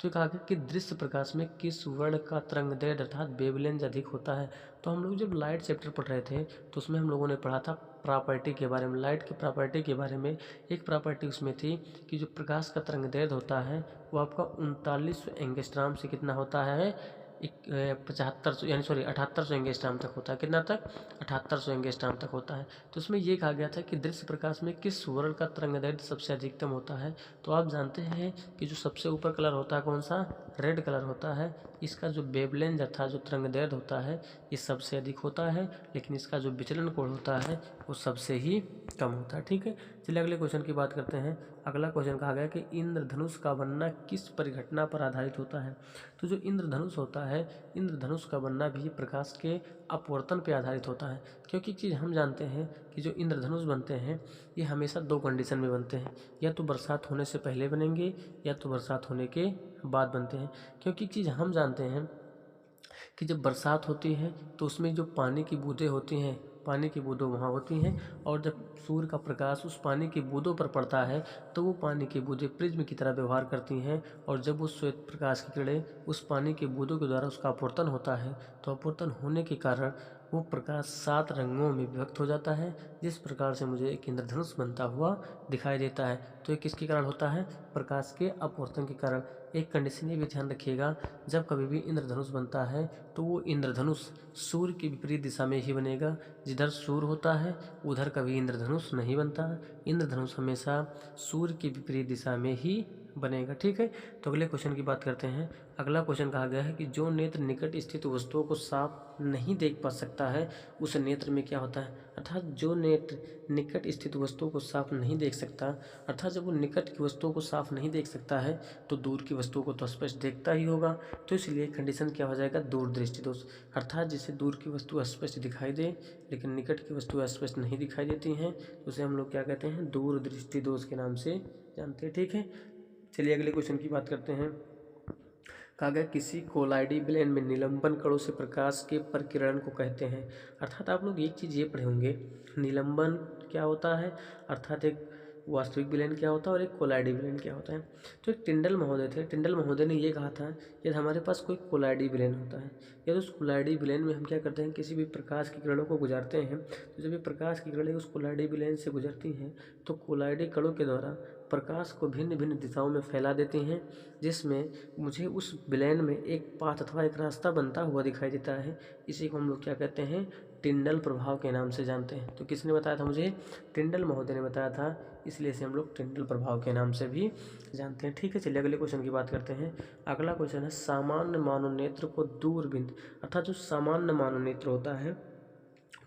तो कहा गया कि दृश्य प्रकाश में किस वर्ण का तरंगदैर्घ्य अर्थात वेवलेंथ अधिक होता है। तो हम लोग जब लाइट चैप्टर पढ़ रहे थे तो उसमें हम लोगों ने पढ़ा था प्रॉपर्टी के बारे में, लाइट की प्रॉपर्टी के बारे में। एक प्रॉपर्टी उसमें थी कि जो प्रकाश का तरंगदैर्घ्य होता है वो आपका 3900 एंगस्ट्रॉम से कितना होता है? 7500 यानी 7800 एंगस्ट्रॉम तक होता है। कितना तक? 7800 एंगस्ट्रॉम तक होता है। तो उसमें ये कहा गया था कि दृश्य प्रकाश में किस वर्ण का तरंगदैर्घ्य सबसे अधिकतम होता है। तो आप जानते हैं कि जो सबसे ऊपर कलर होता है कौन सा? रेड कलर होता है, इसका जो वेवलेंथ अर्थात जो तरंगदैर्घ्य होता है ये सबसे अधिक होता है, लेकिन इसका जो विचलन कोण होता है वो सबसे ही कम होता है। ठीक है, चलिए अगले क्वेश्चन की बात करते हैं। अगला क्वेश्चन कहा गया कि इंद्रधनुष का बनना किस परिघटना पर आधारित होता है। तो जो इंद्रधनुष होता है, इंद्रधनुष का बनना भी प्रकाश के अपवर्तन पर आधारित होता है, क्योंकि चीज़ हम जानते हैं कि जो इंद्रधनुष बनते हैं ये हमेशा दो कंडीशन में बनते हैं, या तो बरसात होने से पहले बनेंगे या तो बरसात होने के बाद बनते हैं। क्योंकि चीज़ हम जानते हैं कि जब बरसात होती है तो उसमें जो पानी की बूंदें होती हैं, पानी की बूंदें वहाँ होती हैं, और जब सूर्य का प्रकाश उस पानी की बूंदों पर पड़ता है तो वो पानी की बूंदें प्रिज्म की तरह व्यवहार करती हैं, और जब उस श्वेत प्रकाश की किरणें उस पानी की बूंदों के द्वारा उसका अपवर्तन होता है तो अपवर्तन होने के कारण वो प्रकाश 7 रंगों में विभक्त हो जाता है, जिस प्रकार से मुझे एक इंद्रधनुष बनता हुआ दिखाई देता है। तो ये किसके कारण होता है? प्रकाश के अपवर्तन के कारण। एक कंडीशन ये भी ध्यान रखिएगा, जब कभी भी इंद्रधनुष बनता है तो वो इंद्रधनुष सूर्य की विपरीत दिशा में ही बनेगा। जिधर सूर्य होता है उधर कभी इंद्रधनुष नहीं बनता। इंद्रधनुष हमेशा सूर्य की विपरीत दिशा में ही बनेगा। ठीक है, तो अगले क्वेश्चन की बात करते हैं। अगला क्वेश्चन कहा गया है कि जो नेत्र निकट स्थित वस्तुओं को साफ नहीं देख पा सकता है उस नेत्र में क्या होता है। अर्थात जो नेत्र निकट स्थित वस्तुओं को साफ नहीं देख सकता, अर्थात जब वो निकट की वस्तुओं को साफ नहीं देख सकता है तो दूर की वस्तुओं को तो स्पष्ट देखता ही होगा। तो इसलिए कंडीशन क्या हो जाएगा? दूरदृष्टि दोष। अर्थात जिसे दूर की वस्तु स्पष्ट दिखाई दे लेकिन निकट की वस्तु स्पष्ट नहीं दिखाई देती हैं तो उसे हम लोग क्या कहते हैं? दूरदृष्टि दोष के नाम से जानते हैं। ठीक है, चलिए अगले क्वेश्चन की बात करते हैं। कहा गया किसी कोलाइडी ब्लेन में निलंबन कणों से प्रकाश के प्रकीर्णन को कहते हैं। अर्थात आप लोग एक चीज़ ये पढ़े होंगे, निलंबन क्या होता है, अर्थात एक वास्तविक विलयन क्या होता है और एक कोलाइडी विलयन क्या होता है। तो एक टिंडल महोदय थे, टिंडल महोदय ने ये कहा था यदि हमारे पास कोई कोलाइडी विलयन होता है, यदि उस कोलाइडी विलयन में हम क्या करते हैं, किसी भी प्रकाश की किरणों को गुजारते हैं, तो जब ये प्रकाश की किरणें उस कोलाइडी विलयन से गुजरती हैं तो कोलाइडी कणों के द्वारा प्रकाश को भिन्न भिन्न दिशाओं में फैला देती हैं, जिसमें मुझे उस विलयन में एक पाथ अथवा एक रास्ता बनता हुआ दिखाई देता है। इसी को हम लोग क्या कहते हैं? टिंडल प्रभाव के नाम से जानते हैं। तो किसने बताया था मुझे? टिंडल महोदय ने बताया था, इसलिए इसे हम लोग टिंडल प्रभाव के नाम से भी जानते हैं। ठीक है, चलिए अगले क्वेश्चन की बात करते हैं। अगला क्वेश्चन है सामान्य मानव नेत्र को दूरबीन, अर्थात जो सामान्य मानव नेत्र होता है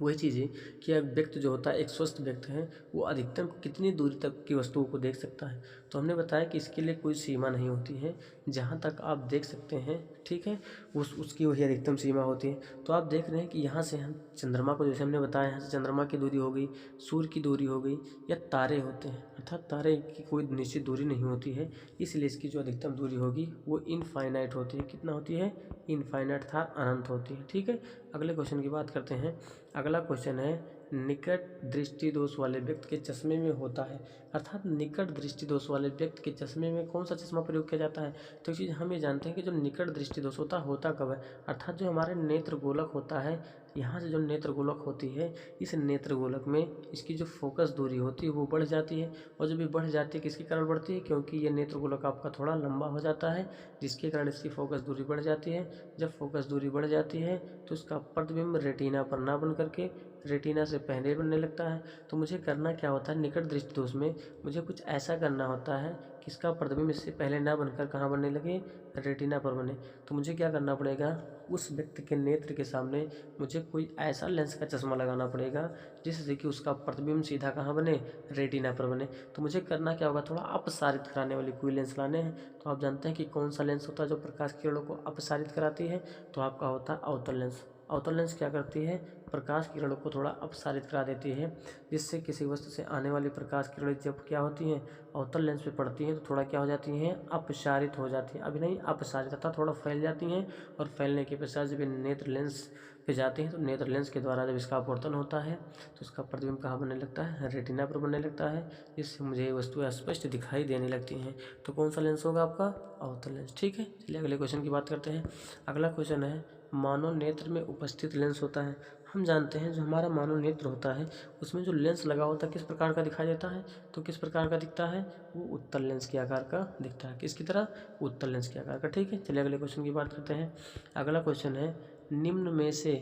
वही चीज़ है कि एक व्यक्ति जो होता है, एक स्वस्थ व्यक्ति है, वो अधिकतम कितनी दूरी तक की वस्तुओं को देख सकता है। तो हमने बताया कि इसके लिए कोई सीमा नहीं होती है, जहाँ तक आप देख सकते हैं, ठीक है, उसकी वही अधिकतम सीमा होती है। तो आप देख रहे हैं कि यहाँ से हम चंद्रमा को, जैसे हमने बताया, यहाँ से चंद्रमा की दूरी हो गई, सूर्य की दूरी हो गई, या तारे होते हैं, अर्थात तारे की कोई निश्चित दूरी नहीं होती है, इसलिए इसकी जो अधिकतम दूरी होगी वो इनफाइनाइट होती है। कितना होती है? इनफाइनाइट था अनंत होती है। ठीक है, अगले क्वेश्चन की बात करते हैं। अगला क्वेश्चन है निकट दृष्टि दोष वाले व्यक्ति के चश्मे में होता है, अर्थात निकट दृष्टि दोष वाले व्यक्ति के चश्मे में कौन सा चश्मा प्रयोग किया जाता है। तो चीज़ हम ये जानते हैं कि जो निकट दृष्टि दोष होता कब है, अर्थात जो हमारे नेत्र गोलक होता है, यहाँ से जो नेत्र गोलक होती है, इस नेत्र गोलक में इसकी जो फोकस दूरी होती है वो बढ़ जाती है, और जब ये बढ़ जाती है किसके कारण बढ़ती है? क्योंकि ये नेत्र गोलक आपका थोड़ा लंबा हो जाता है, जिसके कारण इसकी फोकस दूरी बढ़ जाती है। जब फोकस दूरी बढ़ जाती है तो इसका प्रतिबिंब रेटिना पर ना बन करके रेटिना से पहले बनने लगता है। तो मुझे करना क्या होता है? निकट दृष्टि दोष में मुझे कुछ ऐसा करना होता है कि इसका प्रतिबिंब इससे पहले ना बनकर कहाँ बनने लगे? रेटिना पर बने। तो मुझे क्या करना पड़ेगा? उस व्यक्ति के नेत्र के सामने मुझे कोई ऐसा लेंस का चश्मा लगाना पड़ेगा जिससे कि उसका प्रतिबिंब सीधा कहाँ बने? रेटिना पर बने। तो मुझे करना क्या होगा? थोड़ा अपसारित कराने वाली कोई लेंस लाने हैं। तो आप जानते हैं कि कौन सा लेंस होता है जो प्रकाश किरणों को अपसारित कराती है? तो आपका होता है अवतल लेंस। अवतल लेंस क्या करती है? प्रकाश किरणों को थोड़ा अपसारित करा देती है, जिससे किसी वस्तु से आने वाली प्रकाश किरणें जब क्या होती हैं? अवतल लेंस पे पड़ती हैं तो थोड़ा क्या हो जाती हैं? अपसारित हो जाती हैं। अभी नहीं, अपसारित, अर्थात थोड़ा फैल जाती हैं, और फैलने के पश्चात जब ये नेत्र लेंस पे जाती हैं तो नेत्र लेंस के द्वारा जब इसका अपवर्तन होता है तो इसका प्रतिबिंब कहाँ बनने लगता है? रेटिना पर बनने लगता है, जिससे मुझे ये वस्तुएं स्पष्ट दिखाई देने लगती हैं। तो कौन सा लेंस होगा आपका? अवतल लेंस। ठीक है, चलिए अगले क्वेश्चन की बात करते हैं। अगला क्वेश्चन है मानव नेत्र में उपस्थित लेंस होता है। हम जानते हैं जो हमारा मानव नेत्र होता है उसमें जो लेंस लगा होता है किस प्रकार का दिखाई देता है? तो किस प्रकार का दिखता है? वो उत्तल लेंस के आकार का दिखता है। किसकी तरह? उत्तल लेंस के आकार का। ठीक है, चलिए अगले क्वेश्चन की बात करते हैं। अगला क्वेश्चन है निम्न में से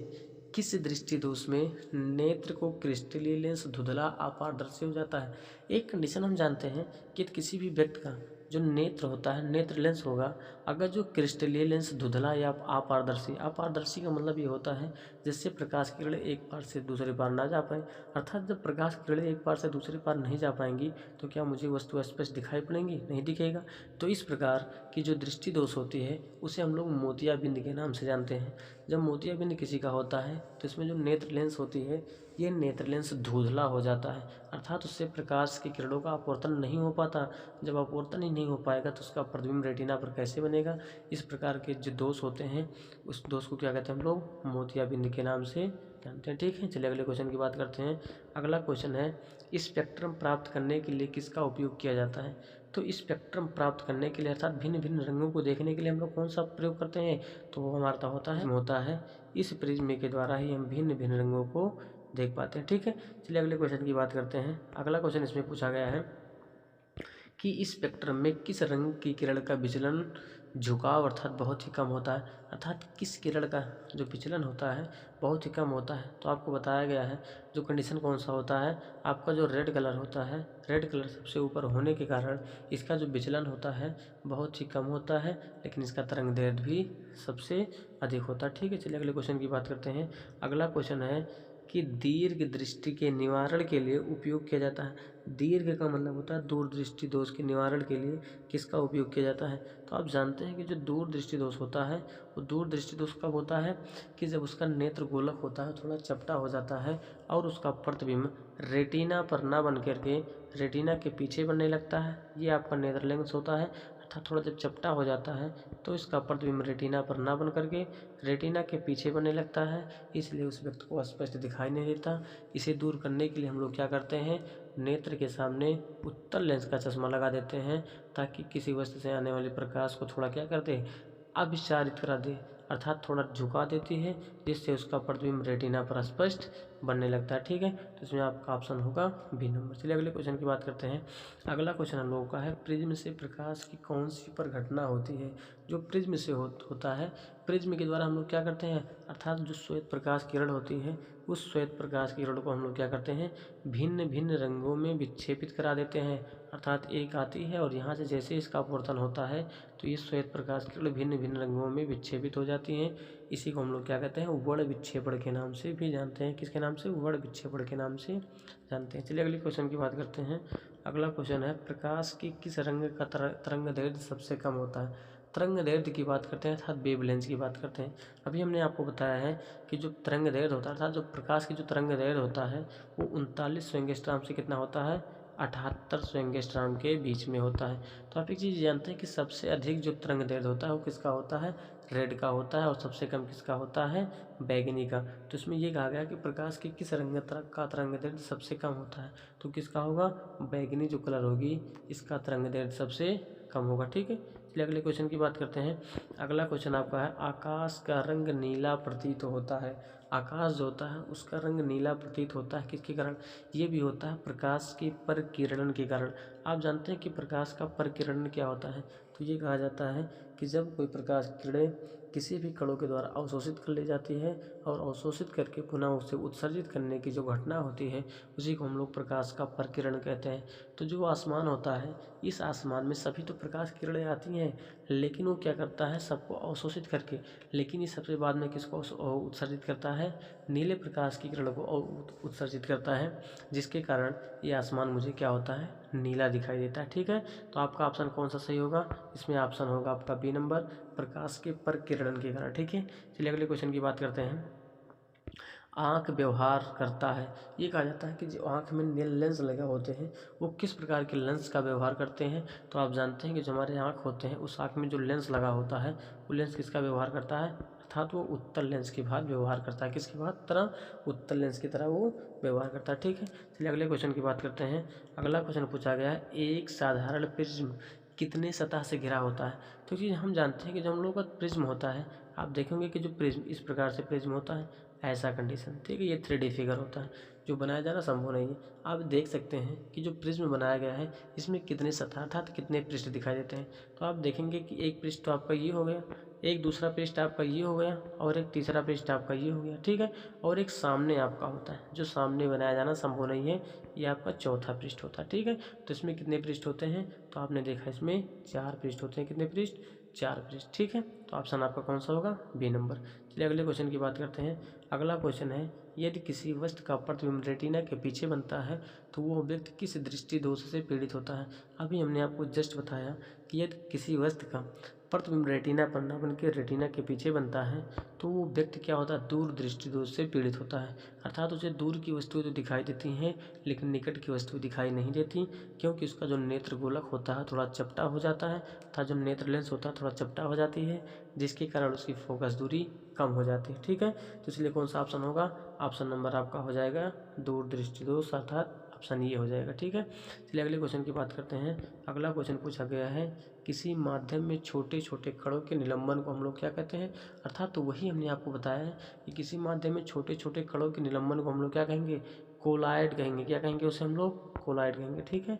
किस दृष्टि दोष में नेत्र को क्रिस्टलीय लेंस धुंधला अपारदर्शी हो जाता है। एक कंडीशन हम जानते हैं कि किसी भी व्यक्ति का जो नेत्र होता है, नेत्र लेंस होगा, अगर जो क्रिस्टलीय लेंस धुंधला या अपारदर्शी, अपारदर्शी का मतलब ये होता है जिससे प्रकाश की किरणें एक पार से दूसरे पार ना जा पाए, अर्थात जब प्रकाश की किरणें एक पार से दूसरे पार नहीं जा पाएंगी तो क्या मुझे वस्तु स्पष्ट दिखाई पड़ेंगी? नहीं दिखेगा। तो इस प्रकार की जो दृष्टि दोष होती है उसे हम लोग मोतियाबिंद के नाम से जानते हैं। जब मोतियाबिंद किसी का होता है तो इसमें जो नेत्र लेंस होती है ये नेत्र लेंस धुंधला हो जाता है, अर्थात उससे प्रकाश की किरणों का अपवर्तन नहीं हो पाता। जब अपवर्तन ही नहीं हो पाएगा तो उसका प्रतिबिंब रेटिना पर कैसे बनेगा? इस प्रकार के जो दोष होते हैं उस दोष को क्या कहते हैं हम लोग? मोतियाबिंद के नाम से जानते हैं। ठीक है, चलिए अगले क्वेश्चन की बात करते हैं। अगला क्वेश्चन है, स्पेक्ट्रम प्राप्त करने के लिए किसका उपयोग किया जाता है? तो स्पेक्ट्रम प्राप्त करने के लिए अर्थात भिन्न भिन्न रंगों को देखने के लिए हम लोग कौन सा प्रयोग करते हैं? तो वो हमारा होता है इस प्रिज्म के द्वारा ही हम भिन्न भिन्न रंगों को देख पाते हैं। ठीक है, चलिए अगले क्वेश्चन की बात करते हैं। अगला क्वेश्चन इसमें पूछा गया है कि इस स्पेक्ट्रम में किस रंग की किरण का विचलन झुकाव अर्थात बहुत ही कम होता है, अर्थात किस किरण का जो विचलन होता है बहुत ही कम होता है। तो आपको बताया गया है जो कंडीशन कौन सा होता है, आपका जो रेड कलर होता है, रेड कलर सबसे ऊपर होने के कारण इसका जो विचलन होता है बहुत ही कम होता है, लेकिन इसका तरंग दैर्ध्य भी सबसे अधिक होता है। ठीक है, चलिए अगले क्वेश्चन की बात करते हैं। अगला क्वेश्चन है कि दीर्घ दृष्टि के निवारण के लिए उपयोग किया जाता है। दीर्घ का मतलब होता है दूरदृष्टि दोष के निवारण के लिए किसका उपयोग किया जाता है? तो आप जानते हैं कि जो दूरदृष्टि दोष होता है वो दूरदृष्टि दोष कब होता है कि जब उसका नेत्र गोलक होता है थोड़ा चपटा हो जाता है और उसका प्रतिबिंब रेटिना पर ना बन करके रेटिना के पीछे बनने लगता है। ये आपका नेत्र लेंस होता है, अर्थात थोड़ा जब चपटा हो जाता है तो इसका प्रतिबिंब रेटिना पर ना बन करके रेटिना के पीछे बनने लगता है, इसलिए उस व्यक्ति को स्पष्ट दिखाई नहीं देता। इसे दूर करने के लिए हम लोग क्या करते हैं, नेत्र के सामने उत्तल लेंस का चश्मा लगा देते हैं ताकि किसी वस्तु से आने वाले प्रकाश को थोड़ा क्या कर दे, अभिसारित करा दे, अर्थात थोड़ा झुका देती है, जिससे उसका प्रतिबिंब रेटिना पर स्पष्ट बनने लगता है। ठीक है, तो इसमें आपका ऑप्शन होगा बी नंबर। चलिए अगले क्वेश्चन की बात करते हैं। अगला क्वेश्चन हम लोगों का है, प्रिज्म से प्रकाश की कौन सी परिघटना होती है? जो प्रिज्म से होता है, प्रिज्म के द्वारा हम लोग क्या करते हैं, अर्थात जो श्वेत प्रकाश किरण होती है उस श्वेत प्रकाश की किरण को हम लोग क्या करते हैं, भिन्न भिन्न रंगों में विक्षेपित करा देते हैं। अर्थात एक आती है और यहाँ से जैसे इसका अपवर्तन होता है तो ये श्वेत प्रकाश की किरण भिन्न भिन्न रंगों में विक्षेपित हो जाती हैं। इसी को हम लोग क्या कहते हैं, वर्ण विक्षेपण के नाम से भी जानते हैं। किसके नाम से? वर्ण विक्षेपण के नाम से जानते हैं। चलिए अगले क्वेश्चन की बात करते हैं। अगला क्वेश्चन है, प्रकाश की किस रंग का तरंग दैर्ध्य सबसे कम होता है? तरंग दैर्ध्य की बात करते हैं अर्थात वेवलेंथ की बात करते हैं। अभी हमने आपको बताया है कि जो तरंग दैर्ध्य होता है अर्थात जो प्रकाश की जो तरंग दैर्ध्य होता है वो 39 एंगस्ट्रॉम से कितना होता है, 78 एंगस्ट्रॉम के बीच में होता है। तो आप एक चीज़ जानते हैं कि सबसे अधिक जो तरंग दैर्ध्य होता है वो किसका होता है, रेड का होता है, और सबसे कम किसका होता है, बैगनी का। तो इसमें ये कहा गया कि प्रकाश की किस रंग का तरंग दैर्ध्य सबसे कम होता है, तो किसका होगा, बैगनी जो कलर होगी इसका तरंग दैर्ध्य सबसे कम होगा। ठीक है, चलिए अगले क्वेश्चन की बात करते हैं। अगला क्वेश्चन आपका है, आकाश का रंग नीला प्रतीत होता है। आकाश जो होता है उसका रंग नीला प्रतीत होता है किसके कारण? ये भी होता है प्रकाश के परकिरण के कारण। आप जानते हैं कि प्रकाश का परकिरण क्या होता है? तो ये कहा जाता है कि जब कोई प्रकाश किरणें किसी भी कणों के द्वारा अवशोषित कर ली जाती है और अवशोषित करके पुनः उसे उत्सर्जित करने की जो घटना होती है उसी को हम लोग प्रकाश का परकिरण कहते हैं। तो जो आसमान होता है इस आसमान में सभी तो प्रकाश किरणें आती हैं, लेकिन वो क्या करता है, सबको अवशोषित करके, लेकिन ये सबसे बाद में किसको उत्सर्जित करता है, नीले प्रकाश की किरण को उत्सर्जित करता है, जिसके कारण ये आसमान मुझे क्या होता है, नीला दिखाई देता है। ठीक है, तो आपका ऑप्शन कौन सा सही होगा? इसमें ऑप्शन होगा आपका बी नंबर, प्रकाश के परकिरण के कारण। ठीक है, चलिए अगले क्वेश्चन की बात करते हैं। आँख व्यवहार करता है, ये कहा जाता है कि जो आँख में लेंस लगे होते हैं वो किस प्रकार के लेंस का व्यवहार करते हैं? तो आप जानते हैं कि जो हमारे आँख होते हैं उस आँख में जो लेंस लगा होता है वो लेंस किसका व्यवहार करता है, अर्थात वो उत्तल लेंस की भांति व्यवहार करता है। किसकी भांति? तरह उत्तल लेंस की तरह वो व्यवहार करता है। ठीक है, चलिए अगले क्वेश्चन की बात करते हैं। अगला क्वेश्चन पूछा गया है, एक साधारण प्रिज्म कितने सतह से घिरा होता है? तो ये हम जानते हैं कि जब हम लोग का प्रिज्म होता है, आप देखेंगे कि जो प्रिज्म इस प्रकार से प्रिज्म होता है, ऐसा कंडीशन, ठीक है, ये 3D फिगर होता है, जो बनाया जाना संभव नहीं है। आप देख सकते हैं कि जो प्रिज्म बनाया गया है इसमें कितने सतह अर्थात कितने पृष्ठ दिखाई देते हैं। तो आप देखेंगे कि एक पृष्ठ तो आपका ये हो गया, एक दूसरा पृष्ठ आपका ये हो गया, और एक तीसरा पृष्ठ आपका ये हो गया। ठीक है, और एक सामने आपका होता है, जो सामने बनाया जाना संभव नहीं है, ये आपका चौथा पृष्ठ होता है। ठीक है, तो इसमें कितने पृष्ठ होते हैं? तो आपने देखा इसमें 4 पृष्ठ होते हैं। कितने पृष्ठ? 4 ब्रिज। ठीक है, तो ऑप्शन आपका कौन सा होगा? B number. चलिए अगले क्वेश्चन की बात करते हैं। अगला क्वेश्चन है, यदि किसी वस्तु का प्रतिबिंब रेटिना के पीछे बनता है तो वो व्यक्ति किस दृष्टि दोष से पीड़ित होता है? अभी हमने आपको जस्ट बताया कि यदि किसी वस्तु का प्रतिबिंब रेटिना पर न बन के रेटिना के पीछे बनता है तो वो व्यक्ति क्या होता है? दूर दृष्टि दोष से पीड़ित होता है। अर्थात उसे दूर की वस्तुएं तो दिखाई देती हैं लेकिन निकट की वस्तुएं दिखाई नहीं देती, क्योंकि उसका जो नेत्र गोलक होता है थोड़ा चपटा हो जाता है तथा जो नेत्र लेंस होता है थोड़ा चपटा हो जाती है, जिसके कारण उसकी फोकस दूरी कम हो जाती है। ठीक है, तो इसलिए कौन सा ऑप्शन होगा? ऑप्शन नंबर आपका हो जाएगा दूर दृष्टि दोष, अर्थात ऑप्शन ये हो जाएगा। ठीक है, चलिए अगले क्वेश्चन की बात करते हैं। अगला क्वेश्चन पूछा गया है, किसी माध्यम में छोटे छोटे कणों के निलंबन को हम लोग क्या कहते हैं? अर्थात तो वही हमने आपको बताया है कि किसी माध्यम में छोटे छोटे कणों के निलंबन को हम लोग क्या कहेंगे? कोलाइड कहेंगे। क्या कहेंगे उसे? हम लोग कोलाइड कहेंगे। ठीक है,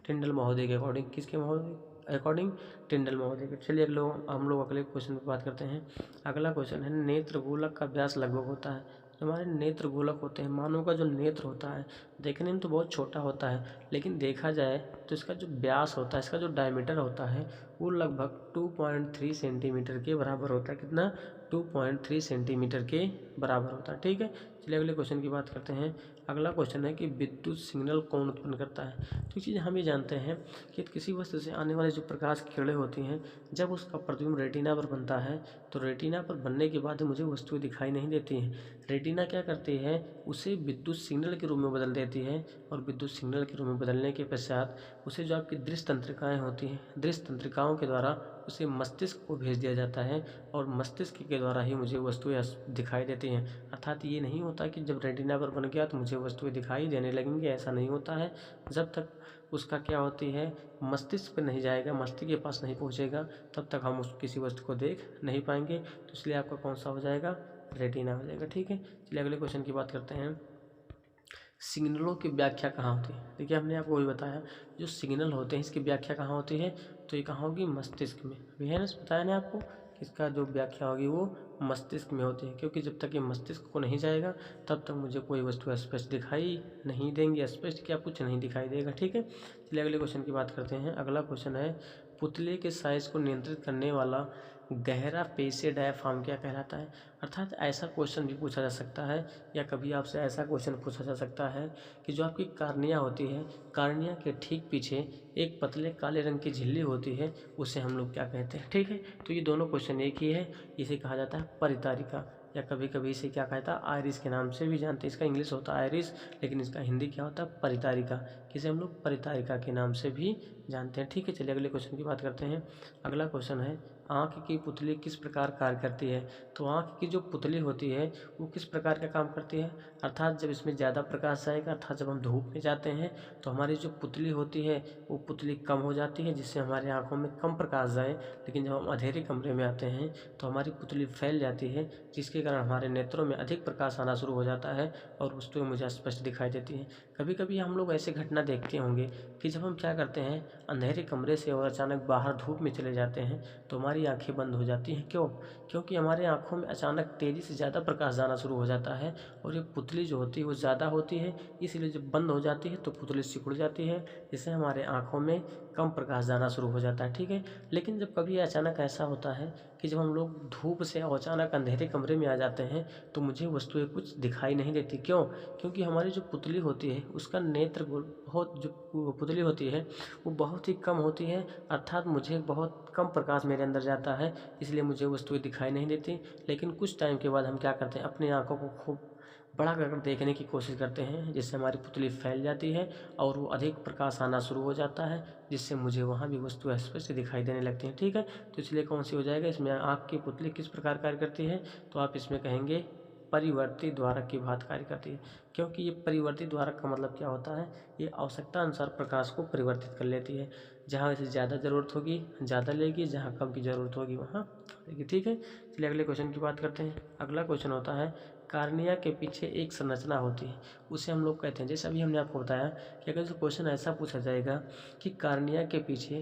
टिंडल महोदय के अकॉर्डिंग, किसके महोदय अकॉर्डिंग? टिंडल महोदय के। चलिए हम लोग अगले क्वेश्चन पर बात करते हैं। अगला क्वेश्चन है, नेत्र गोलक का व्यास लगभग होता है। जो हमारे नेत्र गोलक होते हैं, मानव का जो नेत्र होता है देखने में तो बहुत छोटा होता है, लेकिन देखा जाए तो इसका जो व्यास होता है, इसका जो डायमीटर होता है वो लगभग 2.3 सेंटीमीटर के बराबर होता है। कितना? 2.3 सेंटीमीटर के बराबर होता है। ठीक है, चलिए अगले क्वेश्चन की बात करते हैं। अगला क्वेश्चन है कि विद्युत सिग्नल कौन उत्पन्न करता है? तो चीज़ हम ये जानते हैं कि किसी वस्तु से आने वाली जो प्रकाश की किरणें होती हैं, जब उसका प्रतिबिंब रेटिना पर बनता है तो रेटिना पर बनने के बाद मुझे वस्तुएं दिखाई नहीं देती हैं। रेटिना क्या करती है? उसे विद्युत सिग्नल के रूप में बदल देती है, और विद्युत सिग्नल के रूप में बदलने के पश्चात उसे जो आपकी दृश्य तंत्रिकाएँ होती हैं, दृश्य तंत्रिकाओं के द्वारा उसे मस्तिष्क को भेज दिया जाता है, और मस्तिष्क के द्वारा ही मुझे वस्तुएं दिखाई देती हैं। अर्थात ये नहीं होता कि जब रेटिना पर बन गया तो मुझे वस्तुएं दिखाई देने लगेंगी, ऐसा नहीं होता है। जब तक उसका क्या होती है, मस्तिष्क पर नहीं जाएगा, मस्तिष्क के पास नहीं पहुंचेगा, तब तक हम उस किसी वस्तु को देख नहीं पाएंगे। तो इसलिए आपका कौन सा हो जाएगा? रेटिना हो जाएगा। ठीक है, चलिए अगले क्वेश्चन की बात करते हैं। सिग्नलों की व्याख्या कहाँ होती है? देखिए हमने आपको वही बताया, जो सिग्नल होते हैं इसकी व्याख्या कहाँ होती है? तो ये कहाँ होगी? मस्तिष्क में। अभी है ना, बताया ना आपको कि इसका जो व्याख्या होगी वो मस्तिष्क में होती है, क्योंकि जब तक ये मस्तिष्क को नहीं जाएगा तब तक मुझे कोई वस्तु स्पष्ट दिखाई नहीं देंगी। स्पष्ट क्या, कुछ नहीं दिखाई देगा। ठीक है, चलिए अगले क्वेश्चन की बात करते हैं। अगला क्वेश्चन है, पुतले के साइज को नियंत्रित करने वाला गहरा पेशी डायाफ्राम क्या कहलाता है? अर्थात ऐसा क्वेश्चन भी पूछा जा सकता है, या कभी आपसे ऐसा क्वेश्चन पूछा जा सकता है कि जो आपकी कार्निया होती है, कार्निया के ठीक पीछे एक पतले काले रंग की झिल्ली होती है, उसे हम लोग क्या कहते हैं? ठीक है, तो ये दोनों क्वेश्चन एक ही है। इसे कहा जाता है परितारिका, या कभी कभी इसे क्या कहता है? आयरिस के नाम से भी जानते हैं। इसका इंग्लिश होता है आयरिस, लेकिन इसका हिंदी क्या होता है? परितारिका। किसे हम लोग परितारिका के नाम से भी जानते हैं। ठीक है, चलिए अगले क्वेश्चन की बात करते हैं। अगला क्वेश्चन है, आँख की पुतली किस प्रकार कार्य करती है? तो आँख की जो पुतली होती है वो किस प्रकार का काम करती है? अर्थात जब इसमें ज़्यादा प्रकाश आएगा, अर्थात जब हम धूप में जाते हैं तो हमारी जो पुतली होती है वो पुतली कम हो जाती है, जिससे हमारी आँखों में कम प्रकाश जाए। लेकिन जब हम अंधेरे कमरे में आते हैं तो हमारी पुतली फैल जाती है, जिसके कारण हमारे नेत्रों में अधिक प्रकाश आना शुरू हो जाता है और वस्तुएं मुझे स्पष्ट दिखाई देती हैं। कभी कभी हम लोग ऐसे घटना देखते होंगे कि जब हम क्या करते हैं, अंधेरे कमरे से और अचानक बाहर धूप में चले जाते हैं तो हमारी आंखें बंद हो जाती हैं। क्यों? क्योंकि हमारे आंखों में अचानक तेज़ी से ज़्यादा प्रकाश जाना शुरू हो जाता है, और ये पुतली जो होती है वो ज़्यादा होती है, इसलिए जब बंद हो जाती है तो पुतली सिकुड़ जाती है, जिससे हमारे आंखों में कम प्रकाश जाना शुरू हो जाता है। ठीक है, लेकिन जब कभी अचानक ऐसा होता है कि जब हम लोग धूप से अचानक अंधेरे कमरे में आ जाते हैं तो मुझे वस्तुएं कुछ दिखाई नहीं देती। क्यों? क्योंकि हमारी जो पुतली होती है उसका नेत्र बहुत, जो पुतली होती है वो बहुत ही कम होती है, अर्थात मुझे बहुत कम प्रकाश मेरे अंदर जाता है, इसलिए मुझे वस्तुएं दिखाई नहीं देती। लेकिन कुछ टाइम के बाद हम क्या करते हैं, अपनी आंखों को खूब बड़ा कर देखने की कोशिश करते हैं, जिससे हमारी पुतली फैल जाती है और वो अधिक प्रकाश आना शुरू हो जाता है, जिससे मुझे वहाँ भी वस्तु स्पष्ट दिखाई देने लगती हैं। ठीक है, तो इसलिए कौन सी हो जाएगा इसमें? आँख की पुतली किस प्रकार कार्य करती है? तो आप इसमें कहेंगे परिवर्ती द्वारक की भांति कार्य करती है, क्योंकि ये परिवर्ती द्वारक का मतलब क्या होता है? ये आवश्यकता अनुसार प्रकाश को परिवर्तित कर लेती है। जहाँ इसे ज़्यादा ज़रूरत होगी ज़्यादा लेगी, जहाँ कम की ज़रूरत होगी वहाँ कम लेगी। ठीक है, चलिए अगले क्वेश्चन की बात करते हैं। अगला क्वेश्चन होता है, कार्निया के पीछे एक संरचना होती है, उसे हम लोग कहते हैं, जैसे अभी हमने आपको बताया कि अगर जो क्वेश्चन ऐसा पूछा जाएगा कि कार्निया के पीछे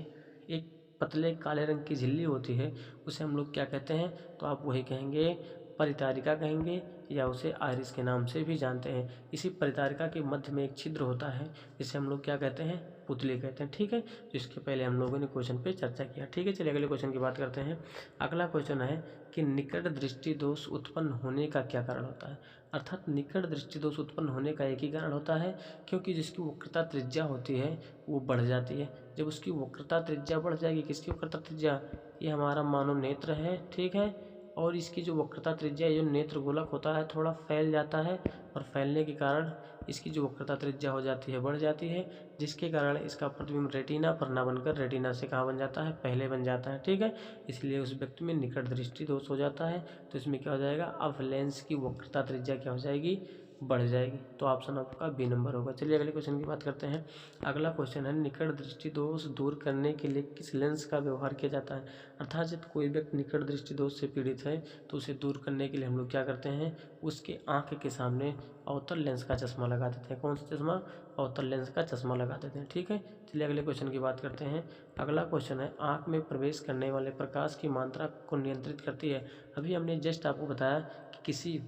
एक पतले काले रंग की झिल्ली होती है, उसे हम लोग क्या कहते हैं? तो आप वही कहेंगे परितारिका कहेंगे या उसे आइरिस के नाम से भी जानते हैं। इसी परितारिका के मध्य में एक छिद्र होता है जिसे हम लोग क्या कहते हैं, पुतली कहते हैं। ठीक है, तो इसके पहले हम लोगों ने क्वेश्चन पे चर्चा किया। ठीक है, चलिए अगले क्वेश्चन की बात करते हैं। अगला क्वेश्चन है कि निकट दृष्टि दोष उत्पन्न होने का क्या कारण होता है। अर्थात निकट दृष्टि दोष उत्पन्न होने का एक ही कारण होता है, क्योंकि जिसकी वक्रता त्रिज्या होती है वो बढ़ जाती है। जब उसकी वक्रता त्रिज्या बढ़ जाएगी, किसकी वक्रता त्रिज्या, ये हमारा मानव नेत्र है। ठीक है, और इसकी जो वक्रता त्रिज्या, ये जो नेत्र गोलक होता है थोड़ा फैल जाता है, और फैलने के कारण इसकी जो वक्रता त्रिज्या हो जाती है बढ़ जाती है, जिसके कारण इसका प्रतिबिंब रेटिना पर ना बनकर रेटिना से कहाँ बन जाता है, पहले बन जाता है। ठीक है, इसलिए उस व्यक्ति में निकट दृष्टि दोष हो जाता है। तो इसमें क्या हो जाएगा, अब लेंस की वक्रता त्रिज्या क्या हो जाएगी, बढ़ जाएगी। तो ऑप्शन आपका बी नंबर होगा। चलिए अगले क्वेश्चन की बात करते हैं। अगला क्वेश्चन है निकट दृष्टि दोष दूर करने के लिए किस लेंस का व्यवहार किया जाता है। अर्थात जब कोई व्यक्ति निकट दृष्टि दोष से पीड़ित है तो उसे दूर करने के लिए हम लोग क्या करते हैं, उसके आँख के सामने अवतल लेंस का चश्मा लगा देते हैं। कौन सा चश्मा, अवतल लेंस का चश्मा लगा देते हैं। ठीक है, चलिए अगले क्वेश्चन की बात करते हैं। अगला क्वेश्चन है आँख में प्रवेश करने वाले प्रकाश की मात्रा को नियंत्रित करती है। अभी हमने जस्ट आपको बताया कि किसी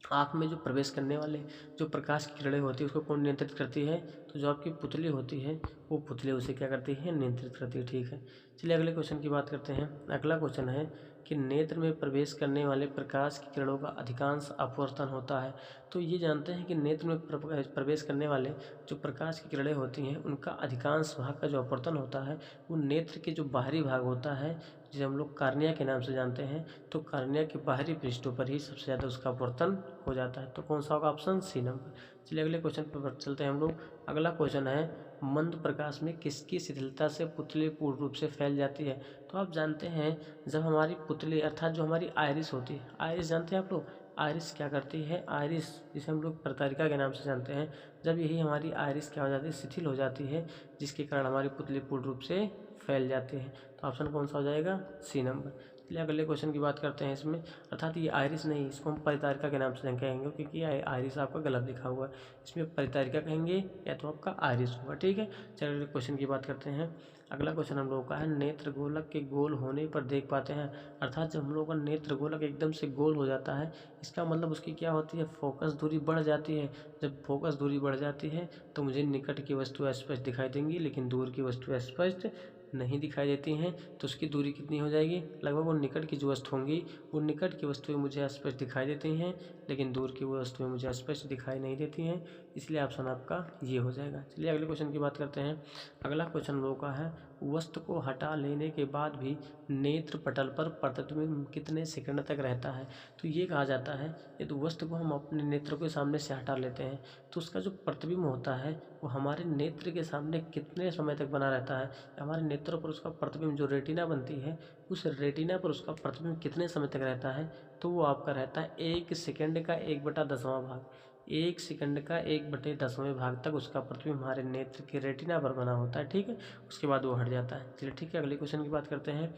आँख में जो प्रवेश करने वाले जो प्रकाश की किरणें होती है उसको कौन नियंत्रित करती है, तो जो आपकी पुतली होती है वो पुतली उसे क्या करती है, नियंत्रित करती है। ठीक है, चलिए अगले क्वेश्चन की बात करते हैं। अगला क्वेश्चन है कि नेत्र में प्रवेश करने वाले प्रकाश की किरणों का अधिकांश अपवर्तन होता है। तो ये जानते हैं कि नेत्र में प्रवेश करने वाले जो प्रकाश की किरणें होती हैं उनका अधिकांश भाग का जो अपवर्तन होता है वो नेत्र के जो बाहरी भाग होता है, जिसे हम लोग कार्निया के नाम से जानते हैं, तो कार्निया के बाहरी पृष्ठों पर ही सबसे ज़्यादा उसका अपवर्तन हो जाता है। तो कौन सा होगा, ऑप्शन सी नंबर। चलिए अगले क्वेश्चन पर चलते हैं हम लोग। अगला क्वेश्चन है मंद प्रकाश में किसकी शिथिलता से पुतली पूर्ण रूप से फैल जाती है। तो आप जानते हैं जब हमारी पुतली अर्थात जो हमारी आइरिस होती है, आइरिस जानते हैं आप लोग, आइरिस क्या करती है, आइरिस जिसे हम लोग परितारिका के नाम से जानते हैं, जब यही हमारी आइरिस क्या हो जाती है, शिथिल हो जाती है, जिसके कारण हमारी पुतली पूर्ण रूप से फैल जाती है। तो ऑप्शन कौन सा हो जाएगा, सी नंबर। चलिए अगले क्वेश्चन की बात करते हैं इसमें। अर्थात ये आइरिस नहीं, इसको हम परितारिका के नाम से कहेंगे, क्योंकि आइरिस आपका गलत लिखा हुआ है। इसमें परितारिका कहेंगे या तो आपका आइरिस होगा। ठीक है, चलिए अगले क्वेश्चन की बात करते हैं। अगला क्वेश्चन हम लोगों का है नेत्र गोलक के गोल होने पर देख पाते हैं। अर्थात जब हम लोगों का नेत्र गोलक एकदम से गोल हो जाता है, इसका मतलब उसकी क्या होती है, फोकस दूरी बढ़ जाती है। जब फोकस दूरी बढ़ जाती है तो मुझे निकट की वस्तु स्पष्ट दिखाई देंगी, लेकिन दूर की वस्तु स्पष्ट नहीं दिखाई देती हैं। तो उसकी दूरी कितनी हो जाएगी, लगभग वो निकट की जो वस्तु होंगी वो निकट की वस्तुएं मुझे स्पष्ट दिखाई देती हैं, लेकिन दूर की वो वस्तुएं मुझे स्पष्ट दिखाई नहीं देती हैं। इसलिए ऑप्शन आपका ये हो जाएगा। चलिए अगले क्वेश्चन की बात करते हैं। अगला क्वेश्चन हम लोगों का है वस्तु को हटा लेने के बाद भी नेत्र पटल पर प्रतिबिंब कितने सेकंड तक रहता है। तो ये कहा जाता है यदि वस्तु को हम अपने नेत्र के सामने से हटा लेते हैं तो उसका जो प्रतिबिंब होता है वो हमारे नेत्र के सामने कितने समय तक बना रहता है। हमारे नेत्रों पर उसका प्रतिबिंब जो रेटिना बनती है, उस रेटिना पर उसका प्रतिबिंब कितने समय तक रहता है, तो वो आपका रहता है 1 सेकंड का 1/10वां भाग। 1 सेकंड का 1/10वें भाग तक उसका प्रतिबिंब हमारे नेत्र के रेटिना पर बना होता है। ठीक है, उसके बाद वो हट जाता है। चलिए ठीक है, अगले क्वेश्चन की बात करते हैं।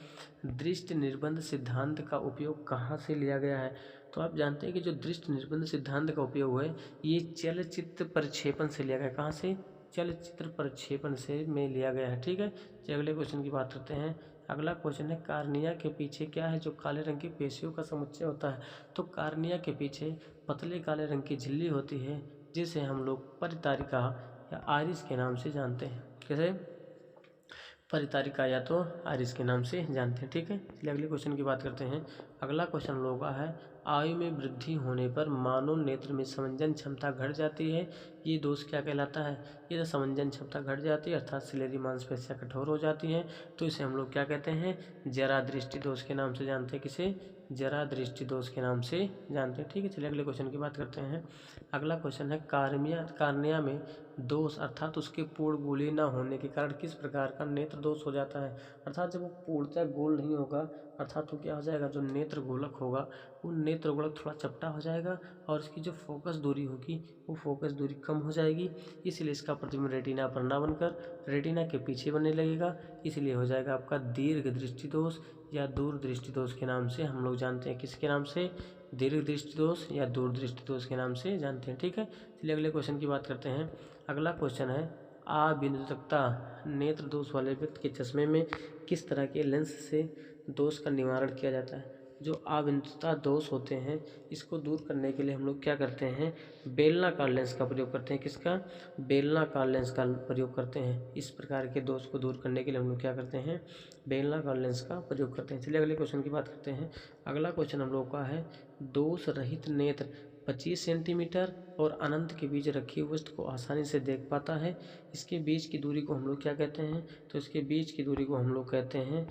दृष्टि निर्बंध सिद्धांत का उपयोग कहाँ से लिया गया है। तो आप जानते हैं कि जो दृष्टि निर्बंध सिद्धांत का उपयोग है ये चलचित्र प्रक्षेपण से लिया गया। कहाँ से, चलचित्र प्रक्षेपण से में लिया गया है। ठीक है, चलिए अगले क्वेश्चन की बात करते हैं। अगला क्वेश्चन है कार्निया के पीछे क्या है जो काले रंग की पेशियों का समुच्चय होता है। तो कार्निया के पीछे पतले काले रंग की झिल्ली होती है जिसे हम लोग परितारिका या आइरिस के नाम से जानते हैं। कैसे, परितारिका या तो आइरिस के नाम से जानते हैं। ठीक है, चलिए अगले क्वेश्चन की बात करते हैं। अगला क्वेश्चन हम लोगों का है आयु में वृद्धि होने पर मानव नेत्र में समंजन क्षमता घट जाती है। ये दोष क्या कहलाता है, ये तो समंजन क्षमता घट जाती है अर्थात सिलेरी मांसपेशियाँ कठोर हो जाती हैं, तो इसे हम लोग क्या कहते हैं, जरा दृष्टि दोष के नाम से जानते हैं। किसे, जरा दृष्टि दोष के नाम से जानते हैं। ठीक है, चलिए अगले क्वेश्चन की बात करते हैं। अगला क्वेश्चन है कार्निया में दोष अर्थात उसके पूर्ण गोलीय न होने के कारण किस प्रकार का नेत्र दोष हो जाता है। अर्थात जब वो पूर्णतः गोल नहीं होगा अर्थात तो क्या हो जाएगा, जो नेत्र गोलक होगा वो नेत्र गोलक थोड़ा चपटा हो जाएगा और इसकी जो फोकस दूरी होगी वो फोकस दूरी कम हो जाएगी, इसलिए इसका प्रतिबिंब रेटिना पर ना बनकर रेटिना के पीछे बनने लगेगा, इसलिए हो जाएगा आपका दीर्घ दृष्टि दोष या दूर दृष्टि दोष के नाम से हम लोग जानते हैं। किसके नाम से, दीर्घ दृष्टि दोष या दूर दृष्टि दोष के नाम से जानते हैं। ठीक है, चलिए अगले क्वेश्चन की बात करते हैं। अगला क्वेश्चन है अबिंदुतकता नेत्र दोष वाले व्यक्ति के चश्मे में किस तरह के लेंस से दोष का निवारण किया जाता है। जो अभिन्नता दोष होते हैं इसको दूर करने के लिए हम लोग क्या करते हैं, बेलनाकार लेंस का प्रयोग करते हैं। किसका? बेलनाकार लेंस का प्रयोग करते हैं। इस प्रकार के दोष को दूर करने के लिए हम लोग क्या करते हैं, बेलनाकार लेंस का प्रयोग करते हैं। चलिए अगले क्वेश्चन की बात करते हैं। अगला क्वेश्चन हम लोग का है, दोष रहित नेत्र 25 सेंटीमीटर और अनंत के बीच रखी हुई वस्तु को आसानी से देख पाता है। इसके बीच की दूरी को हम लोग क्या कहते हैं, तो इसके बीच की दूरी को हम लोग कहते हैं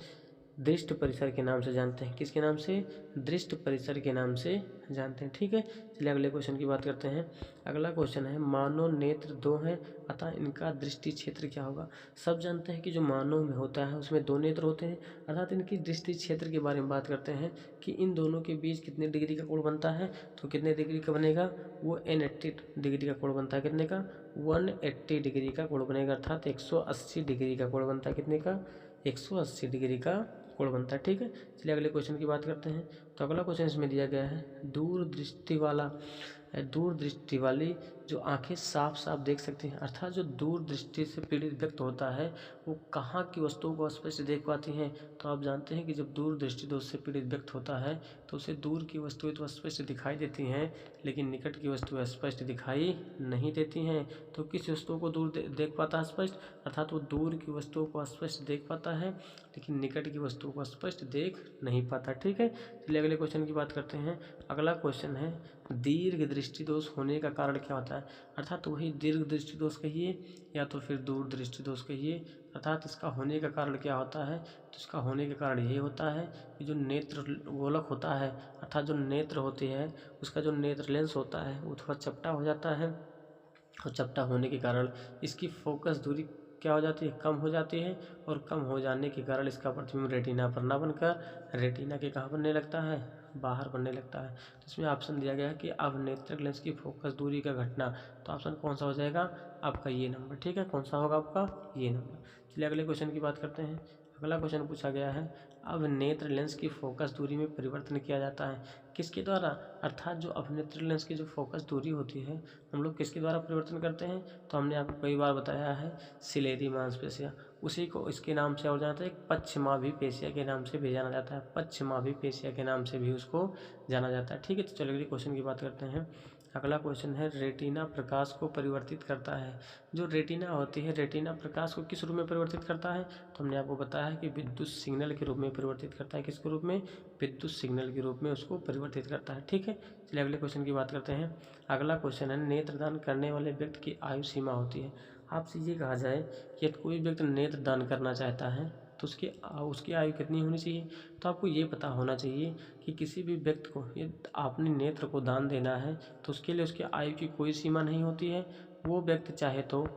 दृष्टि परिसर के नाम से जानते हैं। किसके नाम से? दृष्टि परिसर के नाम से जानते हैं। ठीक है, चलिए अगले क्वेश्चन की बात करते हैं। अगला क्वेश्चन है, मानव नेत्र दो हैं अतः इनका दृष्टि क्षेत्र क्या होगा। सब जानते हैं कि जो मानव में होता है उसमें दो नेत्र होते हैं, अर्थात इनकी दृष्टि क्षेत्र के बारे में बात करते हैं कि इन दोनों के बीच कितने डिग्री का कोण बनता है। तो कितने डिग्री का बनेगा, वो 180 डिग्री का कोण बनता है। कितने का? 180 डिग्री का कोण बनेगा, अर्थात 180 डिग्री का कोण बनता है। कितने का? 180 डिग्री का कोण बनता है। ठीक है, चलिए अगले क्वेश्चन की बात करते हैं। तो अगला क्वेश्चन इसमें दिया गया है, दूर दृष्टि वाली जो आंखें साफ साफ देख सकती हैं, अर्थात जो दूर दृष्टि से पीड़ित व्यक्ति होता है वो कहाँ की वस्तुओं को स्पष्ट देख पाती हैं। तो आप जानते हैं कि जब दूर दृष्टि दोष से पीड़ित व्यक्ति होता है तो उसे दूर की वस्तुएं तो स्पष्ट दिखाई देती हैं लेकिन निकट की वस्तुएं स्पष्ट दिखाई नहीं देती हैं। तो किस वस्तुओं को दूर देख पाता है स्पष्ट, अर्थात वो दूर की वस्तुओं को स्पष्ट देख पाता है लेकिन निकट की वस्तुओं को स्पष्ट देख नहीं पाता। ठीक है, चलिए अगले क्वेश्चन की बात करते हैं। अगला क्वेश्चन है, दीर्घ दृष्टि दोष होने का कारण क्या होता है, अर्थात वही दीर्घ दृष्टि दोष कहिए या तो फिर दूर दृष्टि दोष कहिए, अर्थात इसका होने का कारण क्या होता है। तो इसका होने का कारण ये होता है कि जो नेत्र गोलक होता है, अर्थात जो नेत्र होती है उसका जो नेत्र लेंस होता है वो थोड़ा चपटा हो जाता है और चपटा होने के कारण इसकी फोकस दूरी क्या हो जाती है, कम हो जाती है और कम हो जाने के कारण इसका प्रतिबिंब रेटिना पर ना बनकर रेटिना के कहाँ बनने लगता है, बाहर बनने लगता है। तो इसमें ऑप्शन दिया गया है कि अब नेत्रक लेंस की फोकस दूरी का घटना, तो ऑप्शन कौन सा हो जाएगा आपका, ये नंबर। ठीक है, कौन सा होगा आपका, ये नंबर। चलिए अगले क्वेश्चन की बात करते हैं। अगला क्वेश्चन पूछा गया है, अब नेत्र लेंस की फोकस दूरी में परिवर्तन किया जाता है किसके द्वारा, अर्थात जो अब नेत्र लेंस की जो फोकस दूरी होती है हम लोग किसके द्वारा परिवर्तन करते हैं। तो हमने आपको कई बार बताया है सिलेरी मांसपेशियाँ, उसी को इसके नाम से और जाता है एक पश्चिमाभिपेशिया के नाम से भी जाना जाता है, पश्चिमाभिपेशिया के नाम से भी उसको जाना जाता है। ठीक है, तो चलिए अगले क्वेश्चन की बात करते हैं। अगला क्वेश्चन है, रेटिना प्रकाश को परिवर्तित करता है। जो रेटिना होती है, रेटिना प्रकाश को किस रूप में परिवर्तित करता है। तो हमने आपको बताया है कि विद्युत सिग्नल के रूप में परिवर्तित करता है। किसके रूप में, विद्युत सिग्नल के रूप में उसको परिवर्तित करता है। ठीक है, चलिए अगले क्वेश्चन की बात करते हैं। अगला क्वेश्चन है, नेत्रदान करने वाले व्यक्ति की आयु सीमा होती है। आपसे ये कहा जाए कि यदि कोई व्यक्ति नेत्रदान करना चाहता है तो उसकी आयु कितनी होनी चाहिए। तो आपको ये पता होना चाहिए कि किसी भी व्यक्ति को यदि आपने नेत्र को दान देना है तो उसके लिए उसकी आयु की कोई सीमा नहीं होती है। वो व्यक्ति चाहे तो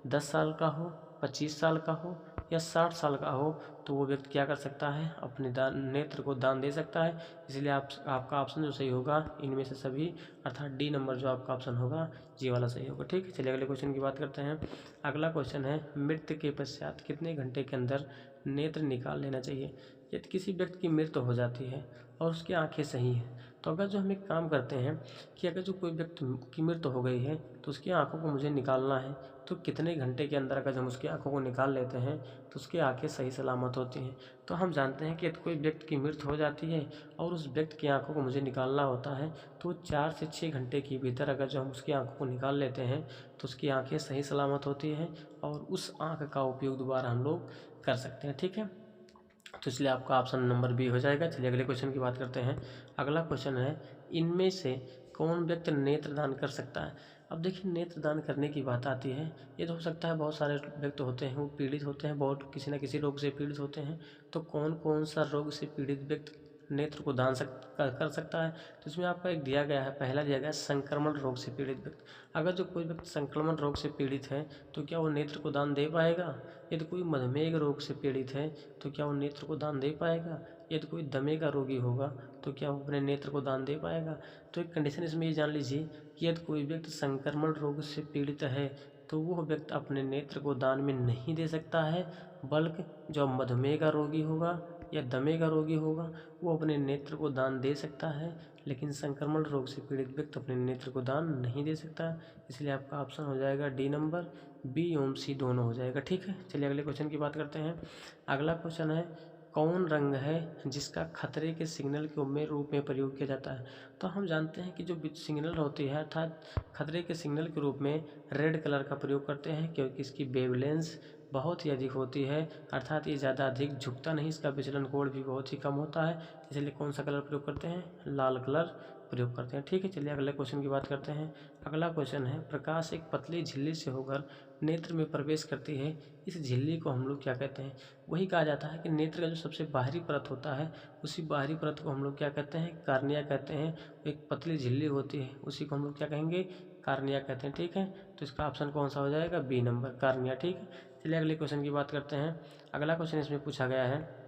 10 साल का हो, 25 साल का हो या 60 साल का हो, तो वो व्यक्ति क्या कर सकता है, अपने नेत्र को दान दे सकता है। इसलिए आपका ऑप्शन जो सही होगा इनमें से सभी, अर्थात डी नंबर जो आपका ऑप्शन होगा ये वाला सही होगा। ठीक है, चलिए अगले क्वेश्चन की बात करते हैं। अगला क्वेश्चन है, मृत्यु के पश्चात कितने घंटे के अंदर नेत्र निकाल लेना चाहिए। यदि किसी व्यक्ति की मृत्यु हो जाती है और उसकी आंखें सही हैं तो अगर जो हम एक काम करते हैं कि अगर जो कोई व्यक्ति की मृत्यु हो गई है तो उसकी आंखों को मुझे निकालना है, तो कितने घंटे के अंदर अगर हम उसकी आंखों को निकाल लेते हैं तो उसकी आंखें सही सलामत होती हैं। तो हम जानते हैं कि यदि कोई व्यक्ति की मृत्यु हो जाती है और उस व्यक्ति की आंखों को मुझे निकालना होता है तो 4 से 6 घंटे के भीतर अगर जो हम उसकी आंखों को निकाल लेते हैं तो उसकी आंखें सही सलामत होती हैं और उस आंख का उपयोग दोबारा हम लोग कर सकते हैं। ठीक है, तो इसलिए आपका ऑप्शन नंबर बी हो जाएगा। चलिए अगले क्वेश्चन की बात करते हैं। अगला क्वेश्चन है, इनमें से कौन व्यक्ति नेत्रदान कर सकता है। अब देखिए, नेत्रदान करने की बात आती है, ये तो हो सकता है बहुत सारे व्यक्ति होते हैं वो पीड़ित होते हैं, बहुत किसी न किसी रोग से पीड़ित होते हैं। तो कौन कौन सा रोग से पीड़ित व्यक्ति नेत्र को दान कर सकता है। तो इसमें आपका एक दिया गया है, पहला दिया गया है संक्रमण रोग से पीड़ित व्यक्ति। अगर जो कोई व्यक्ति संक्रमण रोग से पीड़ित है तो क्या वो नेत्र को दान दे पाएगा। यदि कोई मधुमेह रोग से पीड़ित है तो क्या वो नेत्र को दान दे पाएगा। यदि कोई दमे का रोगी होगा तो क्या वो अपने नेत्र को दान दे पाएगा। तो एक कंडीशन इसमें ये जान लीजिए कि यदि कोई व्यक्ति संक्रमण रोग से पीड़ित है तो वो व्यक्ति अपने नेत्र को दान में नहीं दे सकता है, बल्कि जो मधुमेह का रोगी होगा या दमे का रोगी होगा वो अपने नेत्र को दान दे सकता है, लेकिन संक्रमण रोग से पीड़ित व्यक्ति अपने नेत्र को दान नहीं दे सकता। इसलिए आपका ऑप्शन हो जाएगा डी नंबर, बी एवं सी दोनों हो जाएगा। ठीक है, चलिए अगले क्वेश्चन की बात करते हैं। अगला क्वेश्चन है, कौन रंग है जिसका खतरे के सिग्नल के रूप में प्रयोग किया जाता है? तो हम जानते हैं कि जो सिग्नल होती है अर्थात खतरे के सिग्नल के रूप में रेड कलर का प्रयोग करते हैं, क्योंकि इसकी वेवलेंथ बहुत ही अधिक होती है, अर्थात ये ज़्यादा अधिक झुकता नहीं, इसका विचलन कोण भी बहुत ही कम होता है। इसलिए कौन सा कलर प्रयोग करते हैं? लाल कलर प्रयोग करते हैं। ठीक है, चलिए अगले क्वेश्चन की बात करते हैं। अगला क्वेश्चन है, प्रकाश एक पतली झिल्ली से होकर नेत्र में प्रवेश करती है, इस झिल्ली को हम लोग क्या कहते हैं? वही कहा जाता है कि नेत्र का जो सबसे बाहरी परत होता है, उसी बाहरी परत को हम लोग क्या कहते हैं? कार्निया कहते हैं। एक पतली झिल्ली होती है, उसी को हम लोग क्या कहेंगे? कार्निया कहते हैं। ठीक है, तो इसका ऑप्शन कौन सा हो जाएगा? B number, cornea. ठीक है, चलिए अगले क्वेश्चन की बात करते हैं। अगला क्वेश्चन इसमें पूछा गया है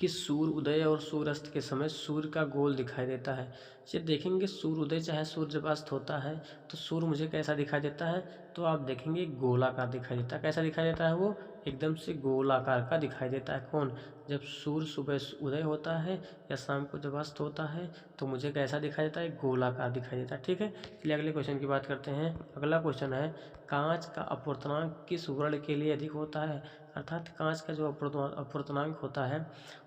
कि सूर्य उदय और सूर्यास्त के समय सूर्य का गोल दिखाई देता है। ये देखेंगे सूर्य उदय चाहे सूर्य जब अस्त होता है तो सूर्य मुझे कैसा दिखाई देता है? तो आप देखेंगे गोलाकार दिखाई देता है। कैसा दिखाई देता है? वो एकदम से गोलाकार का दिखाई देता है। कौन? जब सूर्य सुबह उदय होता है या शाम को जब अस्त होता है तो मुझे कैसा दिखाई देता है? गोलाकार दिखाई देता है। ठीक है, चलिए अगले क्वेश्चन की बात करते हैं। अगला क्वेश्चन है, कांच का अपवर्तनांक किस वर्ण के लिए अधिक होता है? अर्थात कांच का जो अपवर्तनांक होता है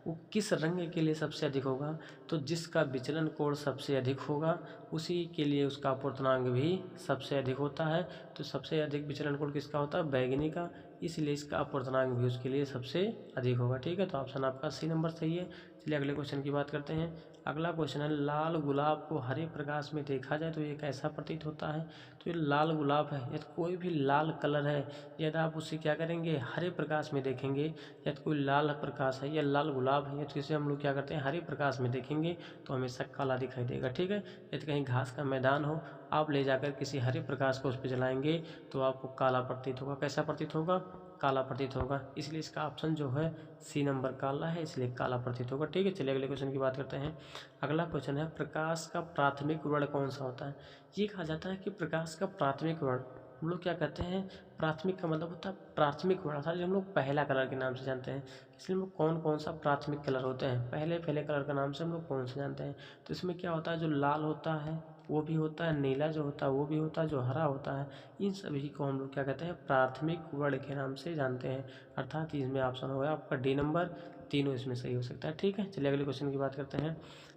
वो किस रंग के लिए सबसे अधिक होगा? तो जिसका विचलन कोण सबसे अधिक होगा उसी के लिए उसका अपवर्तनांक भी सबसे अधिक होता है। तो सबसे अधिक विचलन कोण किसका होता है? बैगनी का, इसलिए इसका अपवर्तनांक भी उसके लिए सबसे अधिक होगा। ठीक है, तो ऑप्शन आपका सी नंबर सही है। चलिए अगले क्वेश्चन की बात करते हैं। अगला क्वेश्चन है, लाल गुलाब को हरे प्रकाश में देखा जाए तो ये कैसा प्रतीत होता है? तो ये लाल गुलाब है, यदि कोई भी लाल कलर है, यदि आप उसे क्या करेंगे? हरे प्रकाश में देखेंगे, यदि कोई लाल प्रकाश है या लाल गुलाब है तो इसे हम लोग क्या करते हैं? हरे प्रकाश में देखेंगे तो हमेशा काला दिखाई देगा। ठीक है, यदि कहीं घास का मैदान हो, आप ले जाकर किसी हरे प्रकाश को उस पर जलाएंगे तो आपको काला प्रतीत होगा। कैसा प्रतीत होगा? काला प्रतीत होगा। इसलिए इसका ऑप्शन जो है सी नंबर काला है, इसलिए काला प्रतीत होगा। ठीक है, चलिए अगले क्वेश्चन की बात करते हैं। अगला क्वेश्चन है, प्रकाश का प्राथमिक वर्ण कौन सा होता है? ये कहा जाता है कि प्रकाश का प्राथमिक वर्ण हम लोग क्या कहते हैं? प्राथमिक का मतलब होता है प्राथमिक वर्ण, अर्थात हम लोग पहला कलर के नाम से जानते हैं। इसलिए हम लोग कौन कौन सा प्राथमिक कलर होते हैं? पहले पहले कलर का नाम से हम लोग कौन सा जानते हैं? तो इसमें क्या होता है? जो लाल होता है वो भी होता है, नीला जो होता है वो भी होता है, जो हरा होता है, इन सभी को हम लोग क्या कहते हैं? प्राथमिक वर्ण के नाम से जानते हैं। अर्थात इसमें ऑप्शन होगा आपका डी नंबर, तीनों इसमें सही हो सकता है। ठीक है, चलिए अगले क्वेश्चन की बात करते हैं।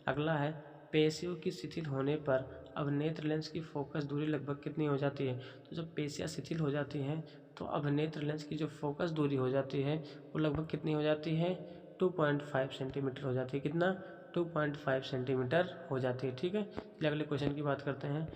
अगला है, पेशियों की शिथिल होने पर अब नेत्र लेंस की फोकस दूरी लगभग कितनी हो जाती है? तो जब पेशियाँ शिथिल हो जाती हैं तो अब नेत्र लेंस की जो फोकस दूरी हो जाती है वो लगभग कितनी हो जाती है? 2.5 सेंटीमीटर हो जाती है। कितना? 2.5 सेंटीमीटर हो जाती है। ठीक है, चलिए अगले क्वेश्चन की बात करते हैं।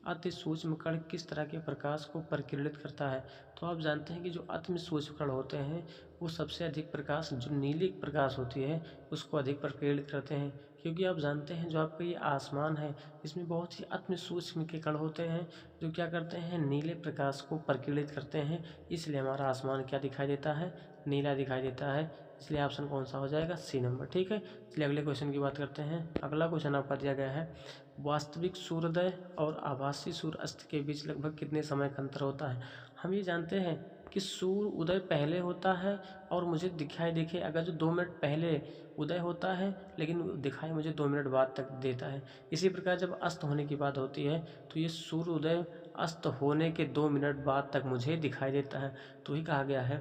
अति सूक्ष्म कण किस तरह के प्रकाश को परिकिरणित करता है? तो आप जानते हैं कि जो अति सूक्ष्म कण होते हैं वो सबसे अधिक प्रकाश, जो नीली प्रकाश होती है उसको अधिक परिकिरणित करते हैं, क्योंकि आप जानते हैं जो आपका ये आसमान है इसमें बहुत ही अति सूक्ष्म के कण होते हैं जो क्या करते हैं? नीले प्रकाश को परिकिरणित करते हैं, इसलिए हमारा आसमान क्या दिखाई देता है? नीला दिखाई देता है। इसलिए ऑप्शन कौन सा हो जाएगा? C number. ठीक है, चलिए अगले क्वेश्चन की बात करते हैं। अगला क्वेश्चन आपका दिया गया है, वास्तविक सूर्योदय और आभासी सूर्य अस्त के बीच लगभग कितने समय का अंतर होता है? हम ये जानते हैं कि सूर्य उदय पहले होता है और मुझे दिखाई देखे अगर जो 2 मिनट पहले उदय होता है लेकिन दिखाई मुझे 2 मिनट बाद तक देता है। इसी प्रकार जब अस्त होने की बात होती है तो ये सूर्य उदय अस्त होने के 2 मिनट बाद तक मुझे दिखाई देता है। तो ही कहा गया है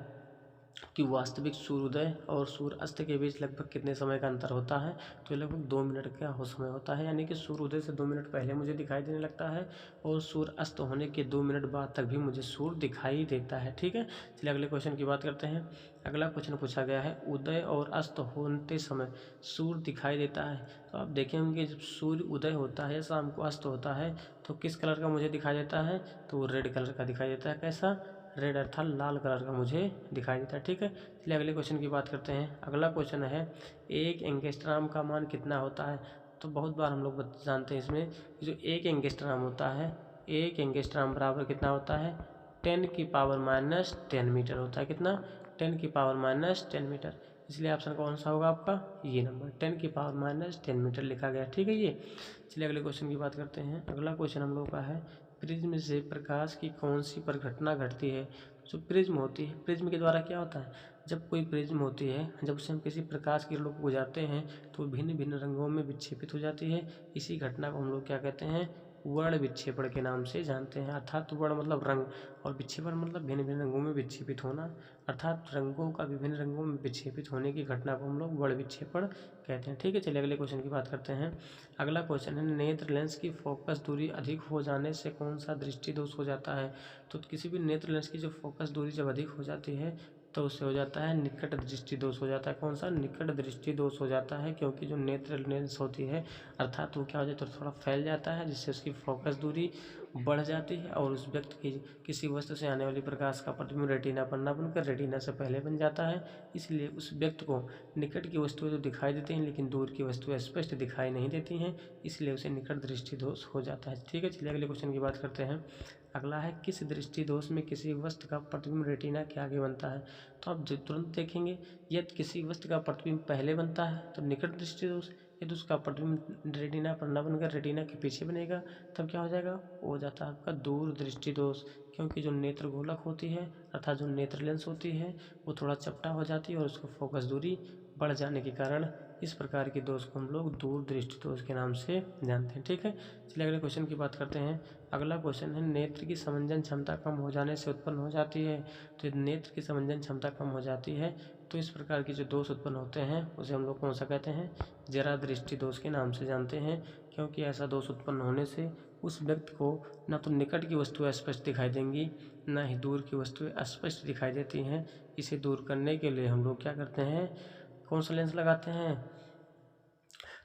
कि वास्तविक सूर्योदय और सूर्य अस्त के बीच लगभग कितने समय का अंतर होता है? तो लगभग 2 मिनट का हो समय होता है, यानी कि सूर्योदय से 2 मिनट पहले मुझे दिखाई देने लगता है और सूर्य अस्त होने के 2 मिनट बाद तक भी मुझे सूर्य दिखाई देता है। ठीक है, चलिए अगले क्वेश्चन की बात करते हैं। अगला क्वेश्चन पूछा गया है, उदय और अस्त होते समय सूर्य दिखाई देता है। तो आप देखेंगे जब सूर्य उदय होता है, शाम को अस्त होता है तो किस कलर का मुझे दिखाई देता है? तो वो रेड कलर का दिखाई देता है। कैसा? रेड अर्थात लाल कलर का मुझे दिखाई देता है। ठीक है, चलिए अगले क्वेश्चन की बात करते हैं। अगला क्वेश्चन है, एक एंगस्ट्राम का मान कितना होता है? तो बहुत बार हम लोग जानते हैं इसमें जो एक एंगस्ट्राम होता है, एक एंगस्ट्राम बराबर कितना होता है? 10⁻⁻10 मीटर होता है। कितना? 10⁻⁻10 मीटर। इसलिए ऑप्शन कौन सा होगा आपका? ये नंबर 10⁻⁻10 मीटर लिखा गया। ठीक है, ये। चलिए अगले क्वेश्चन की बात करते हैं। अगला क्वेश्चन हम लोग का है, प्रिज्म से प्रकाश की कौन सी परिघटना घटती है? जो प्रिज्म होती है, प्रिज्म के द्वारा क्या होता है? जब कोई प्रिज्म होती है, जब उसे हम किसी प्रकाश किरणों को गुजारते हैं तो भिन्न भिन्न रंगों में विक्षेपित हो जाती है। इसी घटना को हम लोग क्या कहते हैं? वर्ण विक्षेपण के नाम से जानते हैं। अर्थात वर्ण मतलब रंग और विक्षेपण मतलब भिन्न भिन्न रंगों में विक्षेपित होना, अर्थात रंगों का विभिन्न रंगों में विक्षेपित होने की घटना को हम लोग वर्ण विक्षेपण कहते हैं। ठीक है, चलिए अगले क्वेश्चन की बात करते हैं। अगला क्वेश्चन है, नेत्र लेंस की फोकस दूरी अधिक हो जाने से कौन सा दृष्टि दोष हो जाता है? तो किसी भी नेत्र लेंस की जो फोकस दूरी जब अधिक हो जाती है तो उससे हो जाता है निकट दृष्टि दोष हो जाता है। कौन सा? निकट दृष्टि दोष हो जाता है, क्योंकि जो नेत्र लेंस होती है अर्थात वो क्या हो जाता है, थोड़ा फैल जाता है, जिससे उसकी फोकस दूरी बढ़ जाती है और उस व्यक्ति की किसी वस्तु से आने वाली प्रकाश का प्रतिबिंब रेटिना पर न बनकर रेटिना से पहले बन जाता है। इसलिए उस व्यक्ति को निकट की वस्तुएं तो दिखाई देती हैं लेकिन दूर की वस्तुएं स्पष्ट दिखाई नहीं देती हैं, इसलिए उसे निकट दृष्टि दोष हो जाता है। ठीक है, चलिए अगले क्वेश्चन की बात करते हैं। अगला है, किस दृष्टि दोष में किसी वस्तु का प्रतिबिंब रेटिना के आगे बनता है? तो आप तुरंत देखेंगे, यदि किसी वस्तु का प्रतिबिंब पहले बनता है तो निकट दृष्टि दोष, यदि उसका प्रतिबिंब रेटिना पर न बनकर रेटिना के पीछे बनेगा तब क्या हो जाएगा? वो हो जाता है आपका दूर दृष्टि दोष, क्योंकि जो नेत्र गोलक होती है अर्थात जो नेत्र लेंस होती है वो थोड़ा चपटा हो जाती है और उसको फोकस दूरी बढ़ जाने के कारण इस प्रकार के दोष को हम लोग दूर दृष्टि दोष के नाम से जानते हैं। ठीक है, चलिए अगले क्वेश्चन की बात करते हैं। अगला क्वेश्चन है, नेत्र की समंजन क्षमता कम हो जाने से उत्पन्न हो जाती है। तो यदि नेत्र की समंजन क्षमता कम हो जाती है तो इस प्रकार के जो दोष उत्पन्न होते हैं उसे हम लोग कौन सा कहते हैं? जरा दृष्टि दोष के नाम से जानते हैं, क्योंकि ऐसा दोष उत्पन्न होने से उस व्यक्ति को न तो निकट की वस्तुएं स्पष्ट दिखाई देंगी न ही दूर की वस्तुएं अस्पष्ट दिखाई देती हैं। इसे दूर करने के लिए हम लोग क्या करते हैं? कौन सा लेंस लगाते हैं?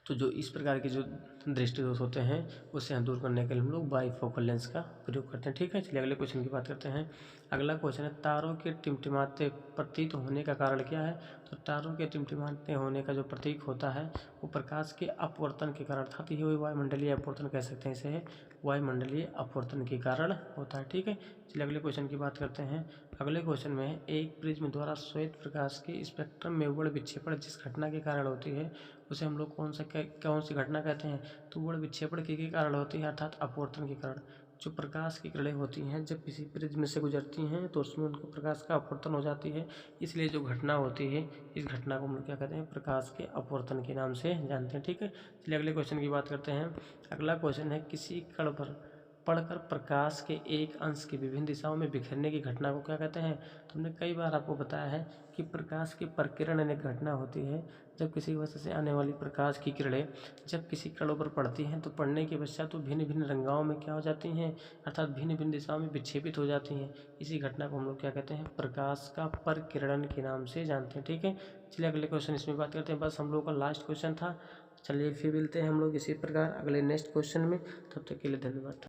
तो जो इस प्रकार के जो दृष्टि दोष होते हैं उसे हम दूर करने के लिए हम लोग बाईफोकल लेंस का प्रयोग करते हैं। ठीक है, चलिए अगले क्वेश्चन की बात करते हैं। अगला क्वेश्चन है, तारों के टिमटिमाते प्रतीत होने का कारण क्या है? तो तारों के टिमटिमाते होने का जो प्रतीक होता है वो प्रकाश के अपवर्तन के कारण, अर्थात ये वायुमंडलीय अपवर्तन कह सकते हैं इसे, वायुमंडलीय अपवर्तन के कारण होता है। ठीक है, चलिए अगले क्वेश्चन की बात करते हैं। अगले क्वेश्चन में है, एक प्रिज्म द्वारा श्वेत प्रकाश के स्पेक्ट्रम में वर्ण विक्षेपण जिस घटना के कारण होती है उसे हम लोग कौन सी घटना कहते हैं? तो वर्ण विक्षेपण के कारण होती है, अर्थात अपवर्तन के कारण। जो प्रकाश की किरणें होती हैं जब किसी प्रिज्म से गुजरती हैं तो उसमें उनको प्रकाश का अपवर्तन हो जाती है, इसलिए जो घटना होती है इस घटना को हम लोग क्या कहते हैं? प्रकाश के अपवर्तन के नाम से जानते हैं। ठीक है, चलिए अगले क्वेश्चन की बात करते हैं। अगला क्वेश्चन है, किसी कण पर पढ़कर प्रकाश के एक अंश के विभिन्न दिशाओं में बिखरने की घटना को क्या कहते हैं? तो हमने कई बार आपको बताया है कि प्रकाश की प्रकिरण एक घटना होती है, जब किसी वस्तु से आने वाली प्रकाश की किरणें जब किसी कणों पर पड़ती हैं तो पड़ने के पश्चात तो भिन्न भिन्न रंगाओं में क्या हो जाती हैं, अर्थात भिन्न भिन्न दिशाओं में विक्षेपित हो जाती हैं। इसी घटना को हम लोग क्या कहते हैं? प्रकाश का प्रकिरण के नाम से जानते हैं। ठीक है, चलिए अगले क्वेश्चन इसमें बात करते हैं। बस हम लोग का लास्ट क्वेश्चन था। चलिए फिर मिलते हैं हम लोग इसी प्रकार अगले नेक्स्ट क्वेश्चन में, तब तक के लिए धन्यवाद।